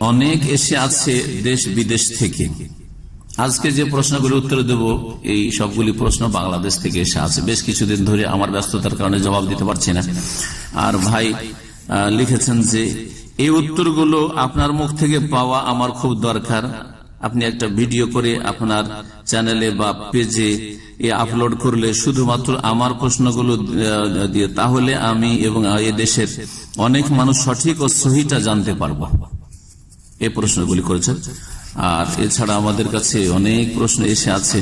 অনেক এসে আছে দেশ বিদেশ থেকে। আজকে যে প্রশ্নগুলি উত্তর দেব এই সবগুলি প্রশ্ন বাংলাদেশ থেকে এসে আছে। বেশ কিছুদিন ধরে আমার ব্যস্ততার কারণে জবাব দিতে পারছি না। আর ভাই লিখেছেন যে এই উত্তরগুলো আপনার মুখ থেকে পাওয়া আমার খুব দরকার। আপনি একটা ভিডিও করে আপনার চ্যানেলে বা পেজে আপলোড করলে শুধুমাত্র আমার প্রশ্নগুলো দিয়ে, তাহলে আমি এবং এই দেশের অনেক মানুষ সঠিক ও সহিটা জানতে পারবো। এই প্রশ্নগুলি করেছেন। আর এছাড়া আমাদের কাছে অনেক প্রশ্ন এসে আছে,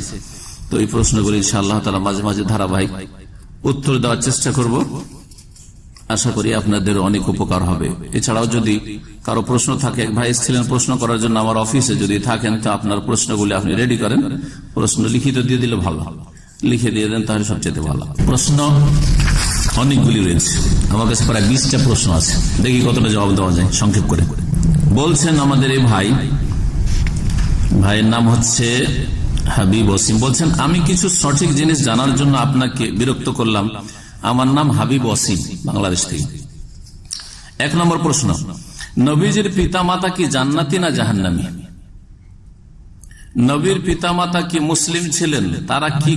তো এই প্রশ্নগুলি ইনশাআল্লাহ তাআলা মাঝে মাঝে ধারাবাহিক উত্তর দেওয়ার চেষ্টা করব। আশা করি আপনাদের অনেক উপকার হবে। এছাড়াও যদি কারো প্রশ্ন থাকে, এক ভাই এসেছিলেন প্রশ্ন করার জন্য আমার অফিসে, যদি থাকেন তো আপনার প্রশ্নগুলি আপনি রেডি করেন, প্রশ্ন লিখিত দিয়ে দিলে ভালো, লিখে দিয়ে দেন তাহলে সবচেয়ে ভালো। প্রশ্ন অনেকগুলি রয়েছে, আমার কাছে প্রায় 20টা প্রশ্ন আছে, দেখি কতটা জবাব দেওয়া যায় সংক্ষেপ করে। বলছেন আমাদের এই ভাইয়ের নাম হচ্ছে হাবিব ওসিম। বলছেন আমি কিছু সঠিক জিনিস জানার জন্য আপনাকে বিরক্ত করলাম। আমার নাম হাবিব ওসিম, বাংলাদেশ থেকে। 1 নম্বর প্রশ্ন, নবীজির পিতামাতা কি জান্নাতি না জাহান্নামী? নবীর পিতামাতা কি মুসলিম ছিলেন? তারা কি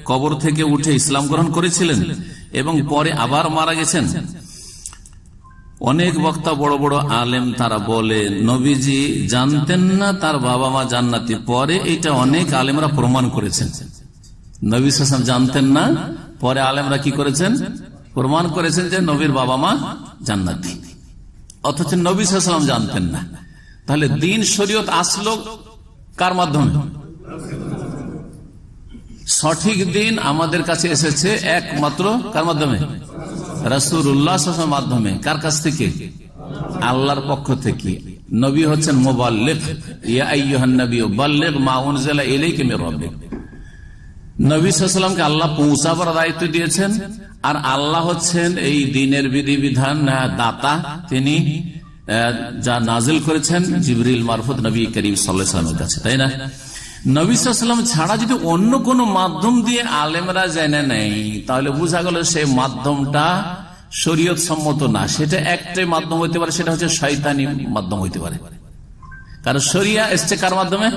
কবর থেকে উঠে ইসলাম গ্রহণ করেছিলেন এবং পরে আবার মারা গেছেন? অনেক বক্তা, বড় বড় আলেম তারা বলে নবীজি জানতেন না তার বাবা মা জান্নাতি। পরে এটা অনেক আলেমরা প্রমাণ করেছেন। নবী সাল্লাল্লাহু আলাইহি ওয়াসাল্লাম জানতেন না, পরে আলেমরা কি করেছেন? প্রমাণ করেছেন যে নবীর বাবা মা জান্নাতি, অথচ নবী সাল্লাল্লাহু আলাইহি ওয়াসাল্লাম জানতেন না। তাহলে দিন শরীয়ত আসলো কার মাধ্যমে? সঠিক দিন আমাদের কাছে এসেছে একমাত্র কার মাধ্যমে? রাসূলুল্লাহ সাল্লাল্লাহু আলাইহি ওয়াসাল্লামের মাধ্যমে। কার কাছ থেকে? আল্লাহর পক্ষ থেকে। নবী হচ্ছেন মুবাল্লিগ, ইয়া আইয়ুহান নাবিয়্যু বাল্লিগ মা উনজিলা ইলাইকা মির রাব্বিক। নবী সাল্লাল্লাহু আলাইহি ওয়াসাল্লামকে আল্লাহ পৌঁছাবার দায়িত্ব দিয়েছেন, আর আল্লাহ হচ্ছেন এই দিনের বিধিবিধান দাতা। তিনি যা নাজিল করেছেন জিবরিল মারফত নবী করিম সাল্লাল্লাহু আলাইহি ওয়াসাল্লামের কাছে, তাই না? নবী সাল্লাল্লাহু আলাইহি ওয়াসাল্লাম ছাড়া যদি অন্য কোন মাধ্যম দিয়ে আলেমরা জেনে নেয়, তাহলে বোঝা গেল সেই মাধ্যমটা শরীয়ত সম্মত না। সেটা একটাই মাধ্যম হইতে পারে, সেটা হচ্ছে শয়তানি মাধ্যম হইতে পারে। কারণ শরিয়া এসছে কার মাধ্যমে?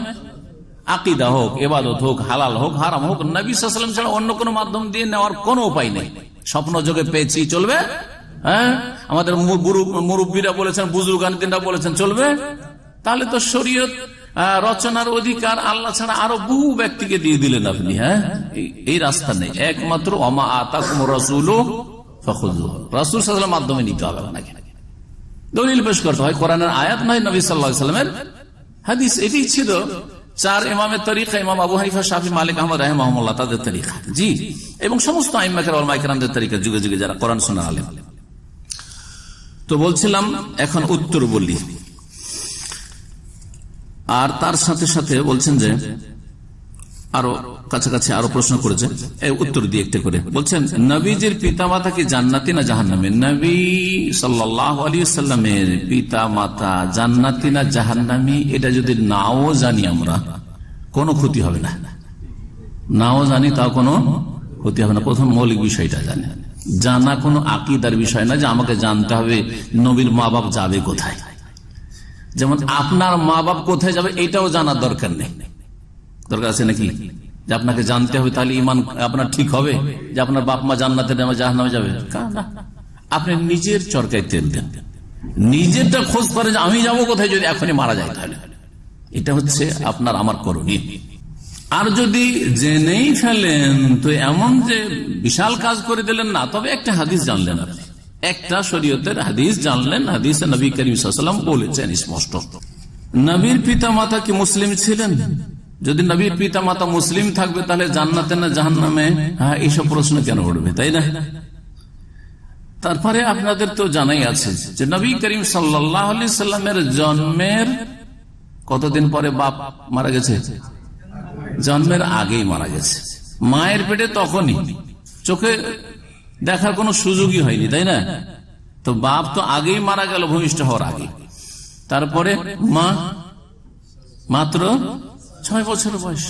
আকীদা হোক, ইবাদত হোক, হালাল হোক, হারাম হোক, নবী সাল্লাল্লাহু আলাইহি ওয়াসাল্লাম ছাড়া অন্য কোন মাধ্যম দিয়ে নেওয়ার কোন উপায় নেই। স্বপ্ন যোগে পেয়েছি চলবে? হ্যাঁ, আমাদের মুরব্বীরা বলেছেন, বুজুর্গানরা বলেছেন চলবে? তাহলে তো শরীয়ত রচনার অধিকার আল্লাহ ছাড়া আরো বহু ব্যক্তিকে দিয়ে দিলেন আপনি। হ্যাঁ, এই রাস্তা নেই, একমাত্র ওমা আতাকুমুর রাসূলু ফাখুযুহু, রাসূল সাল্লাল্লাহু আলাইহি ওয়াসাল্লামের মাধ্যমে নিতে হবে আপনাকে। দলিল পেশ করতে হয়, কোরআনের আয়াত নয়, নবী সাল্লাল্লাহু আলাইহি ওয়াসাল্লামের হাদিস। এটি ছিল 4 ইমামের তরিকা, ইমাম আবু হানিফা, শাফি, মালিক, আহমদ রাহিমাহুল্লাহ, তাদের তরিকা। জি, এবং সমস্ত আইম্মা কেরামদের তরিকা, যুগে যুগে যারা কোরআন শোনার আলেম। তো বলছিলাম, এখন উত্তর বলি। আর তার সাথে সাথে বলছেন যে আরো কাছাকাছি আরো প্রশ্ন করেছে, উত্তর দিয়ে একটা করে বলছেন, নবীজির পিতামাতা কি জান্নাতি না জাহান্নামী? নবী সাল্লাল্লাহু আলাইহি ওয়াসাল্লামের পিতামাতা জান্নাতি না জাহান্নামী, এটা যদি নাও জানি আমরা, কোনো ক্ষতি হবে না। নাও জানি তাও কোনো ক্ষতি হবে না। প্রথম মৌলিক বিষয়টা জানি, জানা কোনো আকীদার বিষয় না যে আমাকে জানতে হবে নবীর মা বাপ যাবে কোথায়। যেমন আপনার মা বাপ কোথায় যাবে এটাও জানার দরকার নেই। দরকার আছে নাকি যে আপনাকে জানতে হবে? তাহলে ইমান আপনার ঠিক হবে যে আপনার বাপ মা জান্নাতে যাবে জাহান্নামে যাবে? আপনি নিজের চরকায় তেল দেন, নিজেরটা খোঁজ করে যে আমি যাবো কোথায় যদি এখনই মারা যায়। তাহলে এটা হচ্ছে আপনার আমার করণীয়। আর যদি জেনেই ফেলেন তো এমন যে বিশাল কাজ করে দিলেন না, তবে একটা হাদিস জানলেন, আপনি একটা শরীয়তের হাদিস জানলেন, হাদিসে নবী করিম সাল্লাল্লাহু আলাইহি ওয়াসাল্লাম বলেছেন স্পষ্ট। নবীর পিতামাতা কি মুসলিম ছিলেন? যদি নবীর পিতামাতা মুসলিম থাকবে তাহলে জান্নাতে না জাহান্নামে? হ্যাঁ, এইসব প্রশ্ন কেন উঠবে, তাই না? তারপরে আপনাদের তো জানাই আছে যে নবী করিম সাল্লাল্লাহু আলাইহি ওয়াসাল্লামের জন্মের কতদিন পরে বাপ মারা গেছে? জন্মের আগেই মারা গেছে। মায়ের পেটে তখনই, চোখে দেখার কোনো সুযোগই হয়নি, তাই না? তো বাপ তো আগেই মারা গেল, ভূমিষ্ঠ হওয়ার আগে। তারপরে মা মাত্র 6 বছর বয়স।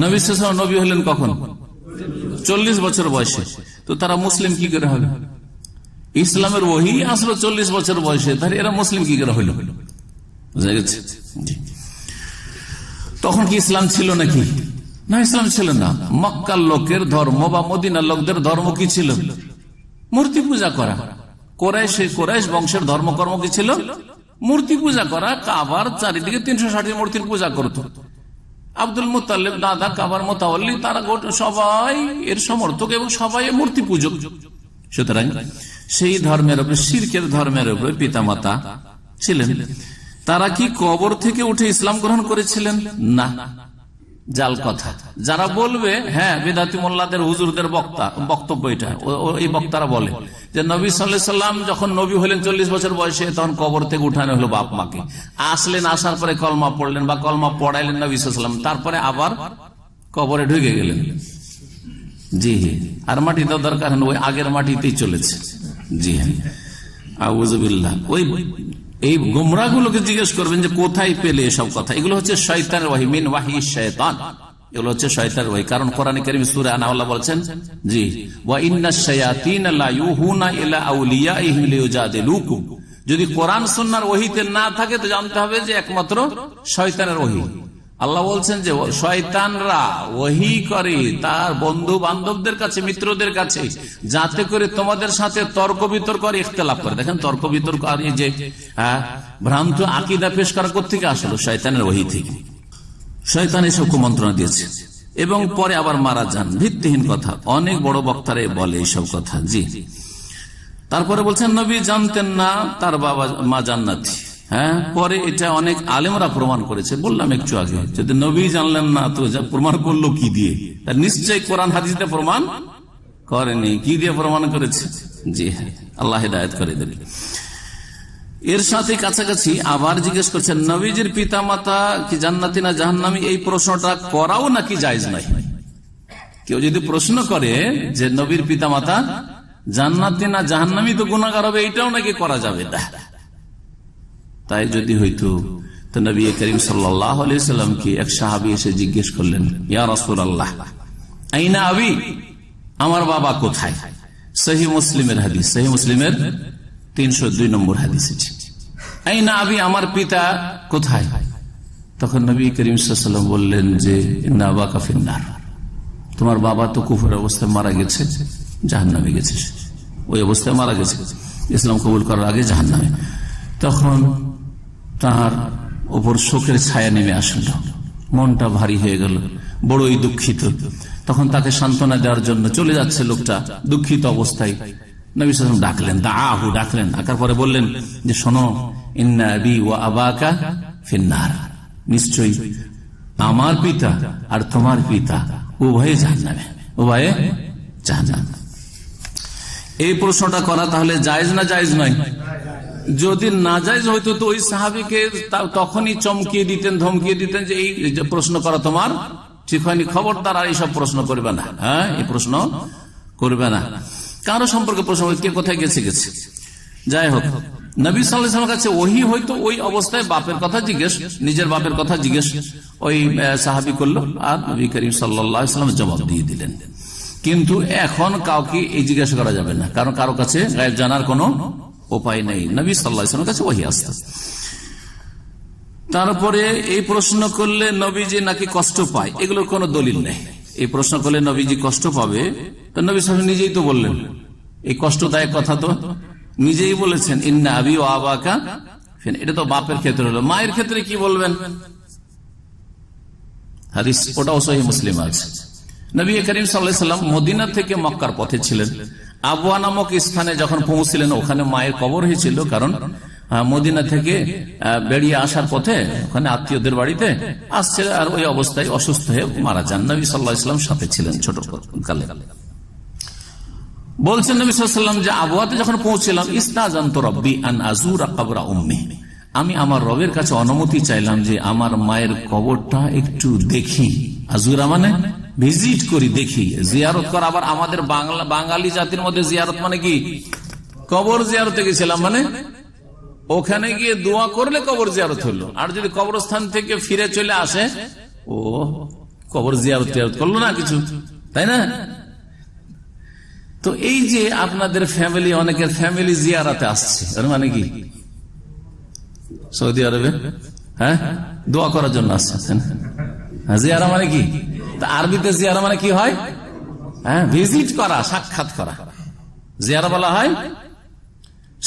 নবী সাল্লাল্লাহু আলাইহি ওয়াসাল্লাম নবী হলেন কখন? 40 বছর বয়সে। তো তারা মুসলিম কি করে হবে? ইসলামের ওহী আসলো 40 বছর বয়সে, তাহলে এরা মুসলিম কি করে হইল? বুঝা গেছে? তখন কি ইসলাম ছিল নাকি? না, ইসলাম ছিল না। মক্কার লোকের ধর্ম বা মদিনার লোকদের ধর্ম কি ছিল? মূর্তি পূজা করা। কোরাইশ বংশের ধর্মকর্ম কি ছিল? মূর্তি পূজা করা। কাবার চারিদিকে 360 মূর্তির পূজা করত। আব্দুল মুত্তালিব দাদা কাবার মোতাওয়াল্লি, তারা সবাই এর সমর্থক এবং সবাই মূর্তি পূজক। সুতরাং সেই ধর্মের উপরে, শিরকের ধর্মের উপরে পিতামাতা ছিলেন। তারা কি কবর থেকে উঠে ইসলাম গ্রহণ করেছিলেন? না, জাল কথা। যারা বলবে হ্যাঁ বেদাতি মোল্লাদের হুজুরদের বক্তব্য এটা, এই বক্তারা বলে যে নবী সাল্লাল্লাহু আলাইহি ওয়াসাল্লাম যখন নবী হলেন 40 বছর বয়সে, তখন কবর থেকে উঠানো হলো বাপ মাকে। আসলেন, আসার পরে কলমা পড়লেন বা কলমা পড়াইলেন নবী সাল্লাল্লাহু আলাইহি ওয়াসাল্লাম, তারপরে আবার কবরে ঢুকে গেলেন। জি হ্যাঁ, আর মাটি তো দরকার নেই, ওই আগের মাটিতেই চলেছে। জি হ্যাঁ, আউযুবিল্লাহ। এই গোমরাগুলোকে জিজ্ঞেস করবেন যে কোথায় পেলে এসব কথা। এগুলো হচ্ছে শয়তানের ওয়াহি, মিন ওয়াহি শায়তান। এগুলো হচ্ছে শয়তানের ওয়াহি। কারণ কোরআনে কারীমে সূরা আনআম বলেছেন, জি, ওয়া ইন্নাশ শায়াতিন লা ইউহুনা ইলা আউলিয়াইহিম লিউজাদিলুকুম। যদি কোরআন সুন্নাহর ওহীতে না থাকে তো জানতে হবে যে একমাত্র শয়তানের ওহী। আল্লাহ বলছেন যে শয়তানরা ওহী করে তার বন্ধু বান্ধবদের কাছে, মিত্রদের কাছে, যাতে করে তোমাদের সাথে তর্ক বিতর্ক আর ইখতিলাফ করে। দেখেন, তর্ক বিতর্ক আর এই যে ভ্রান্ত আকীদা পেশ করা কোত্থেকে আসলো? শয়তানের ওহী থেকে। শয়তান এসব কুমন্ত্রণা দিয়েছে এবং পরে আবার মারা যান। ভিত্তিহীন কথা, অনেক বড় বক্তারা বলে এইসব কথা। জি, তারপরে বলছেন নবী জানতেন না তার বাবা মা জান্নাতি। হ্যাঁ, পরে এটা অনেক আলেমরা প্রমাণ করেছে। বললাম একটু আগে, যদি নবী জানলেন না তো প্রমাণ করলো কি দিয়ে? তার নিশ্চয়ই কোরআন হাদিসে প্রমাণ করেনি। কি দিয়ে প্রমাণ করেছে? জি হ্যাঁ, আল্লাহ হিদায়াত করে দেবে। এর সাথে কাছাকাছি আবার জিজ্ঞেস করছেন নবীজির পিতা মাতা কি জান্নাতি না জাহান্নামী, এই প্রশ্নটা করাও নাকি জায়েজ নাই? কেউ যদি প্রশ্ন করে যে নবীর পিতা মাতা জান্নাতি না জাহান্নামী তো গুনাহগার হবে, এইটাও নাকি করা যাবে না। তাই যদি হইতো তো নবী করিম সাল্লাল্লাহু আলাইহি ওয়াসাল্লামকে এক সাহাবী এসে জিজ্ঞেস করলেন, ইয়া রাসূলুল্লাহ আইনা আবি, আমার বাবা কোথায়? সহিহ মুসলিমের হাদিস, সহিহ মুসলিমের 302 নম্বর হাদিস। আইনা আবি, আমার পিতা কোথায়? তখন নবী করিম সাল্লাল্লাহু আলাইহি ওয়াসাল্লাম বললেন যে ইন্না আবাকা ফিন্নার, তোমার বাবা তো কুফর অবস্থায় মারা গেছে, জাহান্নামে গেছে, ওই অবস্থায় মারা গেছে, ইসলাম কবুল করার আগে জাহান্নামে। তখন তাহার উপর শোকের ছায়া নেমে আসল, মনটা ভারী হয়ে গেল, বড়ই দুঃখিত। তখন তাকে সান্ত্বনা দেওয়ার জন্য চলে যাচ্ছে লোকটা দুঃখিত অবস্থায়। নবী সাল্লাল্লাহু আলাইহি ওয়াসাল্লাম ডাকলেন, দাআহু, ডাকলেন। আকার পরে বললেন যে শোনো, ইন্না আবি ওয়া আবাকা ফিন্নার, নিশ্চয়ই আমার পিতা আর তোমার পিতা উভয়ে জাহান্নামে, উভয়ে জাহান্নামে। এই প্রশ্নটা করা তাহলে জায়েজ না জায়েজ নয়? যদি না জায়েজ হইতো তো ওই সাহাবীকে তখনই চমকিয়ে দিতেন, ধমকিয়ে দিতেন যে এই প্রশ্ন করা তোমার ঠিক হয়নি, খবরদার আর এইসব প্রশ্ন করবে না। হ্যাঁ, এই প্রশ্ন করবে না। কারো সম্পর্কে প্রশ্ন, কে কোথায় গেছে গেছে। যাই হোক, নবী সাল্লাল্লাহু আলাইহি ওয়াসাল্লামের কাছে ওহী হয়তো ওই অবস্থায় বাপের কথা জিজ্ঞেস, নিজের বাপের কথা জিজ্ঞেস ওই সাহাবী করলো, আর নবী করিম সাল্লাল্লাহু আলাইহি ওয়াসাল্লাম জবাব দিয়ে দিলেন। কিন্তু এখন কাউকে এই জিজ্ঞাসা করা যাবে না, কারণ কারো কাছে গায়েব জানার কোনো উপায় নেই। নবী সাল্লাল্লাহু আলাইহি ওয়াসাল্লামের কাছে ওহী আসছে। তারপরে এই প্রশ্ন করলে নবীজি নাকি কষ্ট পায়, এগুলোর কোনো দলিল নেই। এই প্রশ্ন করলে নবীজি কষ্ট পাবে, তো নবী সাল্লাল্লাহু আলাইহি ওয়াসাল্লাম নিজেই তো বললেন, এই কষ্টদায়ক কথা তো নিজেই বলেছেন, ইন্না আবি ওয়া আবাকা। এটা তো বাপের ক্ষেত্রে হলো। মায়ের ক্ষেত্রে কি বলবেন? হাদিস ওটাও সহিহ মুসলিম আছে। নবী করিম সাল্লাল্লাহু আলাইহি ওয়াসাল্লাম মদিনা থেকে মক্কার পথে ছিলেন। আবওয়া নামক স্থানে যখন পৌঁছলেন, ওখানে মায়ের কবর হয়েছিল, কারণ মদিনা থেকে বেরিয়ে আসার পথে ওখানে আত্মীয়দের বাড়িতে আসছে, আর ওই অবস্থায় অসুস্থ হয়ে মারা যান। নবী সাল্লাল্লাহু আলাইহি ওয়াসাল্লাম সাথে ছিলেন ছোট কালে। বলছেন নবী সাল্লাল্লাহু আলাইহি ওয়াসাল্লাম যে আবওয়াতে যখন পৌঁছলাম, ইস্তাযানতু রাব্বি আন আযুরা কবরা উম্মি, আমি আমার রবের কাছে অনুমতি চাইলাম যে আমার মায়ের কবরটা একটু দেখি। আযুরা মানে ভিজিট করি, দেখি, জিয়ারত করা। আবার আমাদের বাঙালি জাতির মধ্যে জিয়ারত মানে কি? কবর জিয়ারতে গেছিলাম, মানে ওখানে গিয়ে দোয়া করলে কবর জিয়ারত হলো। আর যদি কবরস্থান থেকে ফিরে চলে আসে, ও কবর জিয়ারত করলো না কিছু, তাই না? তো এই যে আপনাদের ফ্যামিলি, অনেকের ফ্যামিলি জিয়ারাতে আসছে, মানে কি সৌদি আরবে, হ্যাঁ, দোয়া করার জন্য আসছেন। জিয়ারা মানে কি? আরবিতে জিয়ারা মানে কি হয়? হ্যাঁ, ভিজিট করা, সাক্ষাৎ করা। জিয়ারা বলা হয়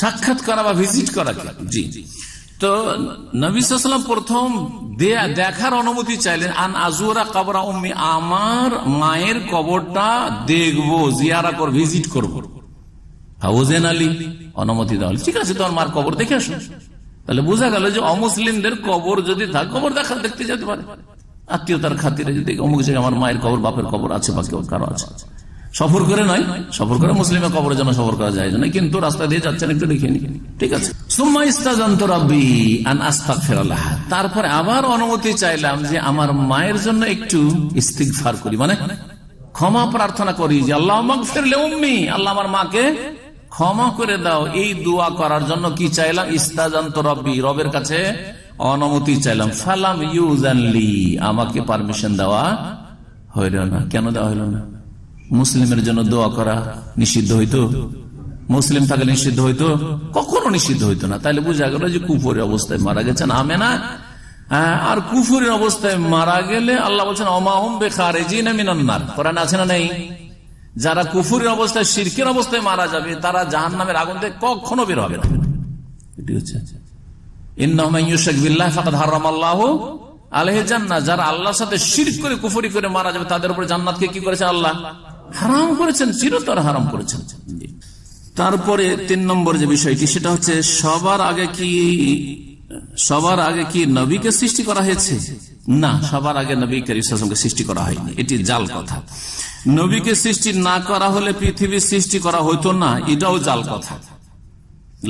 সাক্ষাৎ করা বা ভিজিট করা। জি। তো নবী সাল্লাল্লাহু আলাইহি ওয়াসাল্লাম প্রথম দেখার অনুমতি চাইলেন, আন আজুরা কবরা উম্মি, আমার মায়ের কবরটা দেখবো, জিয়ারা কর, ভিজিট করবো। হাউজেন আলী অনুমতি দেওয়া, ঠিক আছে তোমার মার কবর দেখে আসুন। তাহলে বোঝা গেল যে অমুসলিমদের কবর যদি থাকে, কবর দেখতে যেতে পারে, আত্মীয়তার খাতিরে যদি অমুক জায়গায় আমার মায়ের কবর, বাপের কবর আছে বা কেউ কারো আছে। সফর করে নয়, সফর করে মুসলিমের কবরের জন্য সফর করা যায় না, কিন্তু রাস্তা দিয়ে যাচ্ছেন একটু দেখে নি, ঠিক আছে। সুম্মা ইস্তাযানতু রাব্বি আন আস্তাগফির লাহা, তারপরে আবার অনুমতি চাইলাম যে আমার মায়ের জন্য একটু ইস্তিগফার করি, মানে ক্ষমা প্রার্থনা করি, যে আল্লাহুম্মা আগফির লি উম্মি, আল্লাহ আমার মাকে ক্ষমা করে দাও। এই দোয়া করার জন্য কি চাইলাম? ইস্তাযানতু রাব্বি, রবের কাছে অনুমতি চাইলাম। ফালাম ইউযান লি, আমাকে পারমিশন দেওয়া হইল না। কেন দেওয়া হইল না? মুসলিমের জন্য দোয়া করা নিষিদ্ধ হইতো? মুসলিম থাকলে নিষিদ্ধ হইতো? কখনো নিষিদ্ধ হইতো না। তাহলে বোঝা গেল যে কুফরি অবস্থায় মারা গেছেন আমেনা, আর কুফরি অবস্থায় মারা গেলে আল্লাহ বলছেন ওমা হুম বিখারিজিনা মিনান নার। কোরআনে আছে না নেই? যারা কুফরি অবস্থায়, শিরকের অবস্থায় মারা যাবে, তারা জাহান্নামের আগুন থেকে কখনো বের হবে না। এটি হচ্ছে ইন্নাহু মান ইউশরিক বিল্লাহি ফাকাদ হারামাল্লাহু আলাইহি জান্নাহ, যারা আল্লাহর সাথে শিরক করে, কুফরি করে মারা যাবে, তাদের উপরে জান্নাতকে কি করেছে? আল্লাহ হারাম করেছেন, চিরতর হারাম করেছেন। তারপরে 3 নম্বর যে বিষয়টি, সেটা হচ্ছে সবার আগে কি নবীকে সৃষ্টি করা হয়েছে? না, সবার আগে নবী কারীম সাল্লাল্লাহু আলাইহি ওয়াসাল্লামকে সৃষ্টি করা হয়নি, এটি জাল কথা। নবীকে সৃষ্টি না করা হলে পৃথিবীর সৃষ্টি করা হইতো না, এটাও জাল কথা।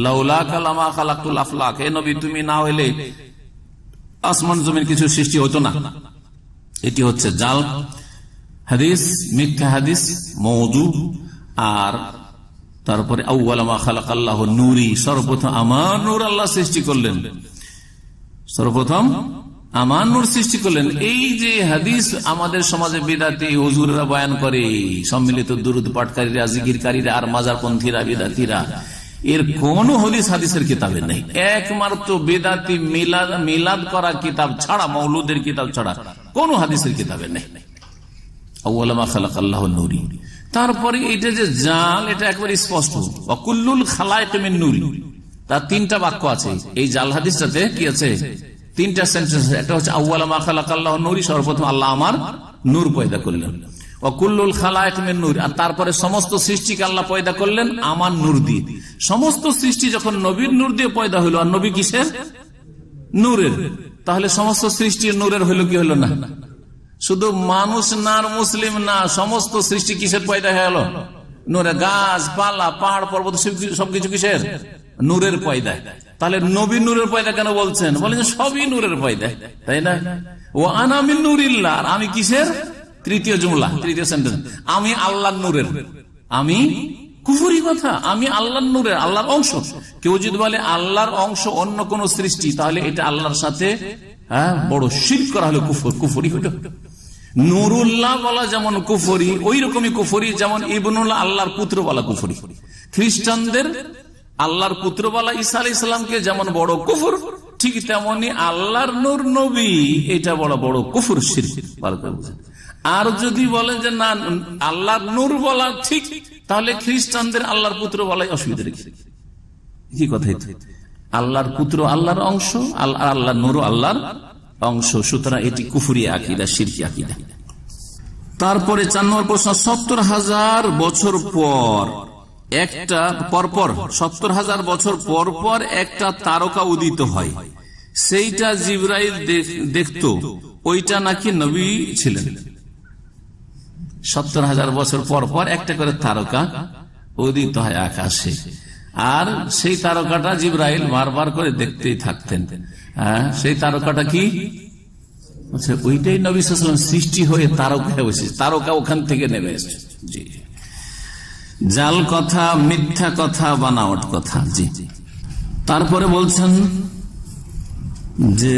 লাউলা কালামা খালাকুল আফলাক, হে নবী তুমি না হইলে আসমান জমিন কিছু সৃষ্টি হতো না, এটি হচ্ছে জাল হাদিস, মিথ্যা হাদিস, মওযু। আর তারপরে আউয়ালা মা খালাকাল্লাহু নূরি, সর্বপ্রথম আমার নূর আল্লাহ সৃষ্টি করলেন, সর্বপ্রথম আমার নূর সৃষ্টি করলেন। এই যে হাদিস আমাদের সমাজে বিদাতি হুজুররা বয়ান করে, সম্মিলিত দুরুদ পাঠকারীরা, জিকিরকারীরা আর মাজারপন্থীরা, বিদাতিরা, এর কোন হাদিসের কিতাবে নেই। একমাত্র বেদাতি মিলাদ করা কিতাব ছাড়া, মৌলুদের কিতাব ছাড়া কোন হাদিসের কিতাবে নেই। আউয়ালা মা খালাকাল্লাহু নূরি। তারপরে এটা যে জাল, এটা একবারে স্পষ্ট, ওয়াকুল্লুল খালায়েক মিন নূরি, তার 3টা বাক্য আছে এই জাল হাদিসটাতে। কি আছে? 3টা সেন্টেন্স। একটা হচ্ছে আউয়ালা মা খালাকাল্লাহু নূরি, সর্বপ্রথম আল্লাহ আমার নূর পয়দা করলেন। ওয়াকুল্লুল খালায়েক মিন নূর, আর তারপরে সমস্ত সৃষ্টিকে আল্লাহ পয়দা করলেন আমার নূর দিয়ে। সমস্ত সৃষ্টি যখন নবীর নূর দিয়ে পয়দা হইল, আর নবী কিসের? নূরের। তাহলে সমস্ত সৃষ্টি নূরের হইল কি হইল না? শুধু মানুষ না আর মুসলিম না, সমস্ত সৃষ্টি কিসের পয়দা হয়ে গেল? নূরে। গাছ পালা, পাহাড় পর্বত সবকিছু কিসের? নূরের পয়দা। তাহলে নবী নূরের পয়দা কেন বলছেন? বলেন সবই নূরের পয়দা, তাই না? ও আনা মিন নূরিল্লাহ, আর আমি কিসের? তৃতীয় জুমলা, তৃতীয় সেন্টেন্স, আমি আল্লাহর নূরের। আমি কুফরি কথা, আমি আল্লাহর নূরের, আল্লাহর অংশ। কেউ যদি বলে আল্লাহর অংশ অন্য কোন সৃষ্টি, তাহলে এটা আল্লাহর সাথে বড় শিরক করা হলো, কুফরি হলো। নুরুল্লাহ বলা যেমন কুফরি, ওই রকমই কুফরি যেমন ইবনুল্লাহ, আল্লাহর পুত্র বলা কুফরি। খ্রিস্টানদের আল্লাহর পুত্র বলা ঈসা আলাইহিস সালামকে যেমন বড় কুফর, ঠিক তেমনি আল্লাহর নূর নবী, এটা বড় কুফর, শিরক। আর যদি বলেন যে না আল্লাহর নূর বলা ঠিক, তাহলে খ্রিস্টানদের আল্লাহর পুত্র বলাই অসুবিধা রেখে কি কথা? আল্লাহর পুত্র আল্লাহর অংশ, আল্লাহর নূর আল্লাহর অংশ, সুতরাং এটি কুফরি আকীদা, শিরকি আকীদা। তারপরে 4 নম্বর প্রশ্ন, 70,000 বছর পর একটা পরপর 70,000 বছর পর পর একটা তারকা উদিত হয়, সেইটা জিবরাইল দেখতো, ওইটা নাকি নবী ছিলেন। 70,000 বছর পর পর একটা করে তারকা উদিত হয় আকাশে, আর সেই তারকাটা জিবরাইল বারবার করে দেখতেই থাকতেন। সেই তারকাটা কি? ওইটাই নবী সাল্লাল্লাহু আলাইহি ওয়াসাল্লাম সৃষ্টি হয়ে তারকা হয়েছে, তারকা ওখান থেকে নেমে এসেছে। জি, জাল কথা, মিথ্যা কথা, বানাওয়াট কথা। জি। তারপরে বলছেন যে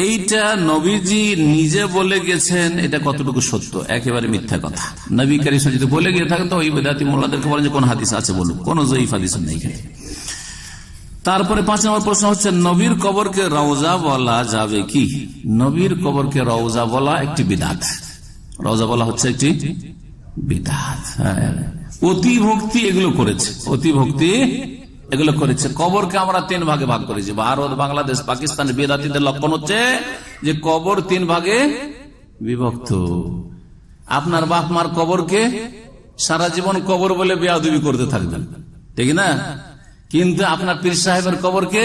এইটা নবীজি নিজে বলে গেছেন, এটা কতটুকু সত্য? একেবারে মিথ্যা কথা। নবী কারীম যদি বলে গিয়ে থাকেন তো ওই বেদাতি মোল্লাদেরকে বলেন যে কোন হাদিস আছে বলুন, কোন জয়ীফ হাদিস নেই। তারপরে 5 নম্বর প্রশ্ন হচ্ছে নবীর কবরকে রওজা বলা যাবে কি? নবীর কবরকে রওজা বলা একটি বিদআত। রওজা বলা হচ্ছে একটি বিদআত। অতি ভক্তি এগুলো করেছে, অতি ভক্তি এগুলো করেছে। কবরকে আমরা 3 ভাগে ভাগ করেছি। ভারত, বাংলাদেশ, পাকিস্তানের বেদাতীদের লক্ষণ হচ্ছে যে কবর 3 ভাগে বিভক্ত। আপনার বাপ মার কবরকে সারা জীবন কবর বলে বেয়াদবি করতে থাকবেন, ঠিক না? কিন্তু আপনার পীর সাহেবের কবরকে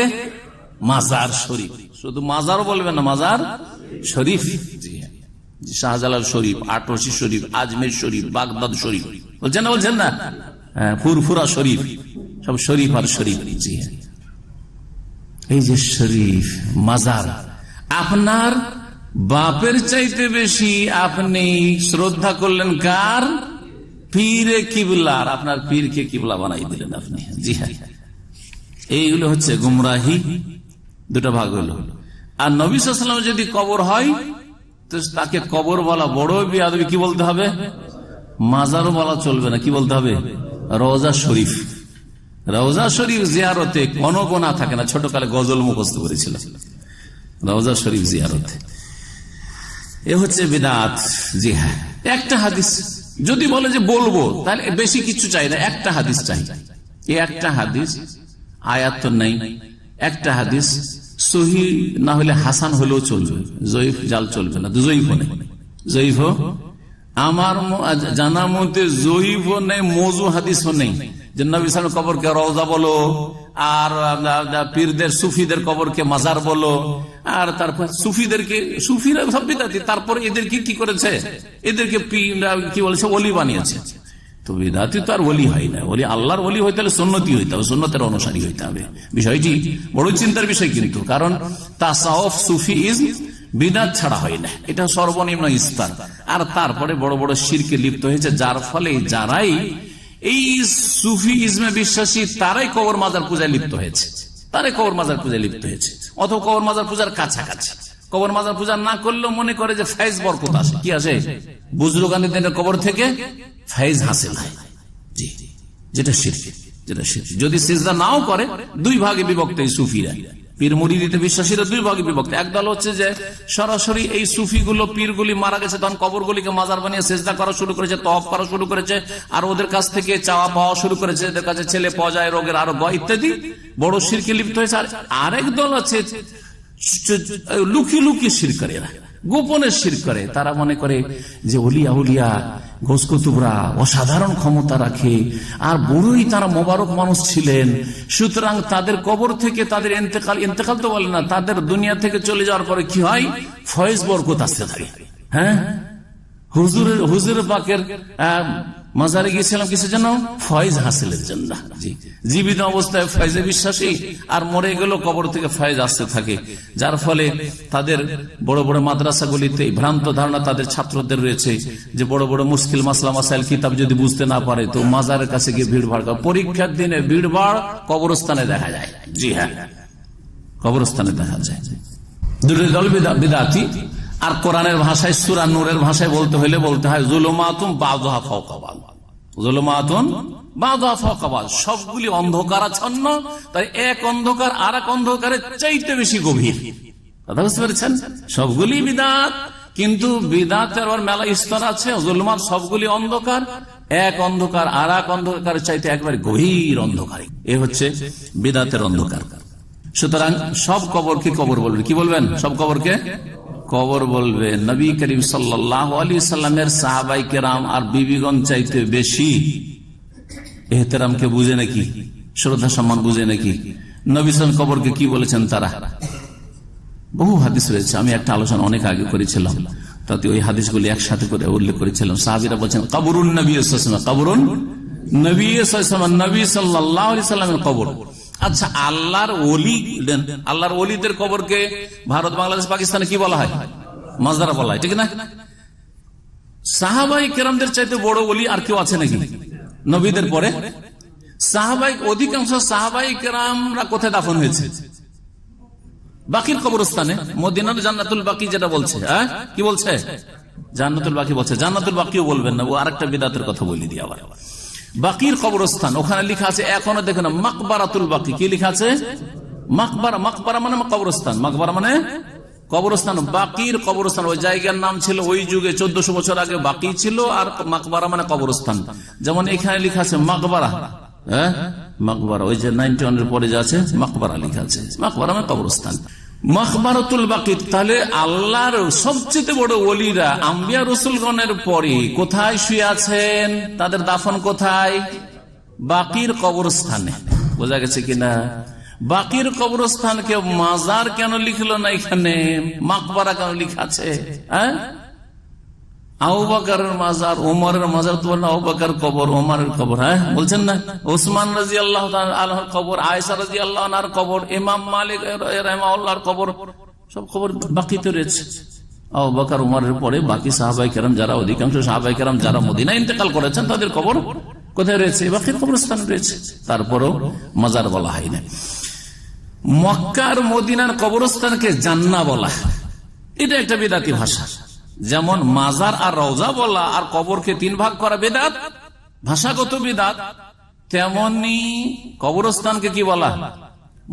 মাজার শরীফ, শুধু মাজারও বলবেন না, মাজার শরীফ। জি হ্যাঁ, শাহজালাল শরীফ, আটরশি শরীফ, আজমের শরীফ, বাগদাদ শরীফ, বলছেন না? বলছেন না? ফুরফুরা শরীফ, সব শরীফ আর শরীফ। জি হ্যাঁ, এই যে শরীফ মাজার, আপনার বাপের চাইতে বেশি আপনি শ্রদ্ধা করলেন কার? পীরে কিবলার। আপনার পীরকে কিবলা বানাই দিলেন আপনি। জি হ্যাঁ, এইগুলো হচ্ছে গুমরাহি। 2টা ভাগ হলো। আর নবী সাল্লাল্লাহু আলাইহি ওয়াসাল্লাম যদি কবর হয় তো তাকে কবর বলা বড় বেয়াদবি। কি বলতে হবে? মাজারও বলা চলবে না, কি বলতে হবে? রওজা শরীফ। রওজা শরীফ জিয়ারতে কোনো গুনাহ থাকে না। ছোটকালে গজল মুখস্থ করেছিল, রওজা শরীফ জিয়ারতে। এ হচ্ছে বিদআত। জি হ্যাঁ, একটা হাদিস যদি বলে যে বলবো, তাহলে বেশি কিছু চাই না, একটা হাদিস চাই। এই একটা হাদিস, আয়াত তো নেই, একটা হাদিস সহি না হলে হাসান হলেও চলবে, জয়ীফ জাল চলবে না। জয়ীফও নেই, জয়ীফও আমার জানা মতে জয়ীফও নেই, মওযু হাদিসও নেই যে নবী সাল্লাল্লাহু আলাইহি ওয়াসাল্লাম কবরকে রওজা বলো, আর পীরদের সুফিদের কবরকে মাজার বলো, আর তারপর সুফিদেরকে, সুফিরা সব বিদআতি, তারপর এদেরকে কি করেছে? এদেরকে কি বলেছে? ওলি বানিয়েছে। তো বিদআতি তো আর ওলি হয় না। ওলি আল্লাহর ওলি হইতে হলে সুন্নতি হইতে হবে, সুন্নতের অনুসারী হইতে হবে। বিষয়টি বড় চিন্তার বিষয় কিন্তু, কারণ তাসাউফ সুফিইজম বিদআত ছাড়া হয় না, এটা সর্বনিম্ন স্তর। আর তারপরে বড় বড় শিরকে লিপ্ত হয়েছে, যার ফলে যারাই এই সুফি ইজমে বিশ্বাসী তারাই কবর মাজার পূজায় লিপ্ত হয়েছে, তারাই কবর মাজার পূজায় লিপ্ত হয়েছে। অথবা কবর মাজার পূজার কাছাকাছি। কবর মাজার পূজা না করলেও মনে করে যে ফাইজ বরকত আসে। কি আসে? বুজরুগানদের কবর থেকে ফাইজ হাসিল হয়। জি, যেটা শিরক, যেটা শিরক। যদি সিজদা নাও করে, 2 ভাগে বিভক্ত এই সুফিরা। পীর মুরিদিতে বিশ্বাসীরা 2 ভাগে বিভক্ত। একদল হচ্ছে যে সরাসরি এই সুফিগুলো, পীরগুলি মারা গেছে তখন কবরগুলিকে মাজার বানিয়ে সিজদা করা শুরু করেছে, তওয়াফ করা শুরু করেছে, আর ওদের কাছ থেকে চাওয়া পাওয়া শুরু করেছে, এদের কাছে ছেলে পাওয়া যায়, রোগের আরোগ্য ইত্যাদি বড় শিরকে লিপ্ত হয়েছে। আর আরেক দল আছে লুকিয়ে লুকিয়ে শিরক করে, গোপনে শিরক করে। তারা মনে করে যে ওলিয়া উলিয়া গোস কুতুবরা অসাধারণ ক্ষমতা রাখে, আর বড়ই তারা মোবারক মানুষ ছিলেন, সুতরাং তাদের কবর থেকে তাদের ইন্তেকাল তো বলে না, তাদের দুনিয়া থেকে চলে যাওয়ার পরে কি হয়? ফয়েজ বরকত আসতে থাকে। হ্যাঁ, হুজুর পাকের মাজারে গিয়েছিলাম কিসের জন্য? ফয়েজ হাসিলের জন্য। জীবিত অবস্থায় ফয়েজে বিশ্বাসী, আর মরে গেল কবর থেকে ফয়েজ আসতে থাকে, যার ফলে তাদের বড় বড় মাদ্রাসাগুলিতে ভ্রান্ত ধারণা তাদের ছাত্রদের রয়েছে যে বড় বড় মুশকিল মাসলা মাসাইল কিতাব যদি বুঝতে না পারে তো মাজারের কাছে গিয়ে ভিড় ভাড় করে। পরীক্ষার দিনে ভিড় ভাড় কবরস্থানে দেখা যায়। জি হ্যাঁ, কবরস্থানে দেখা যায়। 2 দল বিদআতি। আর কোরআনের ভাষায়, সূরা নূরের ভাষায় বলতে হলে বলতে হয় যুলুমাতুন বাযুহা ফাওকা বায, যুলুমাতুন বাযুহা ফাওকা বায। সবগুলি অন্ধকারাচ্ছন্ন, তাই এক অন্ধকার আর এক অন্ধকারের চাইতে বেশি গভীর। কথা বুঝতে পেরেছেন? সবগুলি বিদআত, কিন্তু বিদআতের আবার মেলা স্তর আছে। যুলুমাত সবগুলি অন্ধকার, এক অন্ধকার আর এক অন্ধকারের চাইতে একবারে গভীর অন্ধকার। এ হচ্ছে বিদআতের অন্ধকার। সুতরাং সব কবরকে কবর বলবেন। কি বলবেন? সব কবরকে কবর বলবে। নবী করিম সাল্লাল্লাহু আলাইহি সাল্লামের সাহাবায়ে কেরাম আর বিবিগণ চাইতে বেশি এহতেরামকে বুঝে নাকি, শ্রদ্ধা সম্মান বুঝে নাকি? নবী সাল্লাল্লাহু কবরকে কি বলেছেন তারা? বহু হাদিস রয়েছে, আমি একটা আলোচনা অনেক আগে করেছিলাম, তাতে ওই হাদিসগুলি একসাথে করে উল্লেখ করেছিলাম। সাহাবীরা বলেছেন কবরুন নবী সাল্লাল্লাহু আলাইহি ওয়াসাল্লাম, কবরুন নবী সাল্লাল্লাহু আলাইহি ওয়াসাল্লাম, নবী সাল্লাল্লাহু আলাইহি সাল্লামের কবর। আচ্ছা, আল্লাহর ওলি, আল্লাহর ওলিদের কবরকে ভারত, বাংলাদেশ, পাকিস্তানে কি বলা হয়? মাজার বলা হয়, ঠিক না? সাহাবায়ে কেরামদের চাইতে বড় ওলি আর কেউ আছে নাকি নবীদের পরে? অধিকাংশ সাহাবায়ে কেরামরা কোথায় দাফন হয়েছে? বাকির কবরস্থানে, মদিনার জান্নাতুল বাকি যেটা বলছে। কি বলছে? জান্নাতুল বাকি বলছে। জান্নাতুল বাকিও বলবেন না, ও আরেকটা বিদআতের কথা বলি দিয়ে আবার। বাকির কবরস্থান, ওখানে লেখা আছে এখনো দেখেন মাকবারাতুল বাকি। কি লেখা আছে? মাকবারা। মাকবারা মানে কবরস্থান, মাকবারা মানে কবরস্থান। বাকির কবরস্থান ওই জায়গার নাম ছিল ওই যুগে 1400 বছর আগে বাকি ছিল, আর মাকবারা মানে কবরস্থান। যেমন এখানে লেখা আছে মাকবারা, হ্যাঁ মাকবারা, ওই যে 91 এর পরে যা আছে মাকবারা লেখা আছে, মাকবারা মানে কবরস্থান। মাকবারাতুল বাকি। তাহলে আল্লাহর সবচেয়ে বড় ওলিরা আম্বিয়া রাসূলগণের পরে কোথায় শুয়ে আছেন? তাদের দাফন কোথায়? বাকির কবরস্থানে। বোঝা গেছে কিনা? বাকির কবরস্থানকে মাজার কেন লিখলো না এখানে? মাকবারা কেন লিখা আছে? হ্যাঁ, আবু বকরের মাজার, ওমরের মাজার, তো না আবু বকর কবর, ওমরের কবর, হ্যাঁ বলছেন না? ওসমান রাদিয়াল্লাহু তাআলা আনহুর কবর, আয়েশা রাদিয়াল্লাহু আনহার কবর, ইমাম মালিক রাহিমাহুল্লাহর কবর, সব কবর বাকিতে রয়েছে। আবু বকর ওমরের পরে বাকি সাহাবায়ে কেরাম যারা, অধিকাংশ সাহাবায়ে কেরাম যারা মদিনায় ইন্তেকাল করেছেন, তাদের কবর কোথায় রয়েছে? বাকির কবরস্থান রয়েছে। তারপরও মাজার বলা হয় না। মক্কার মদিনার কবরস্থানকে জান্নাহ বলা, এটা একটা বিদআতি ভাষা। যেমন মাজার আর রওজা বলা আর কবরকে 3 ভাগ করা বেদাত, ভাষাগত বেদাত, তেমনি কবরস্থানকে কি বলা?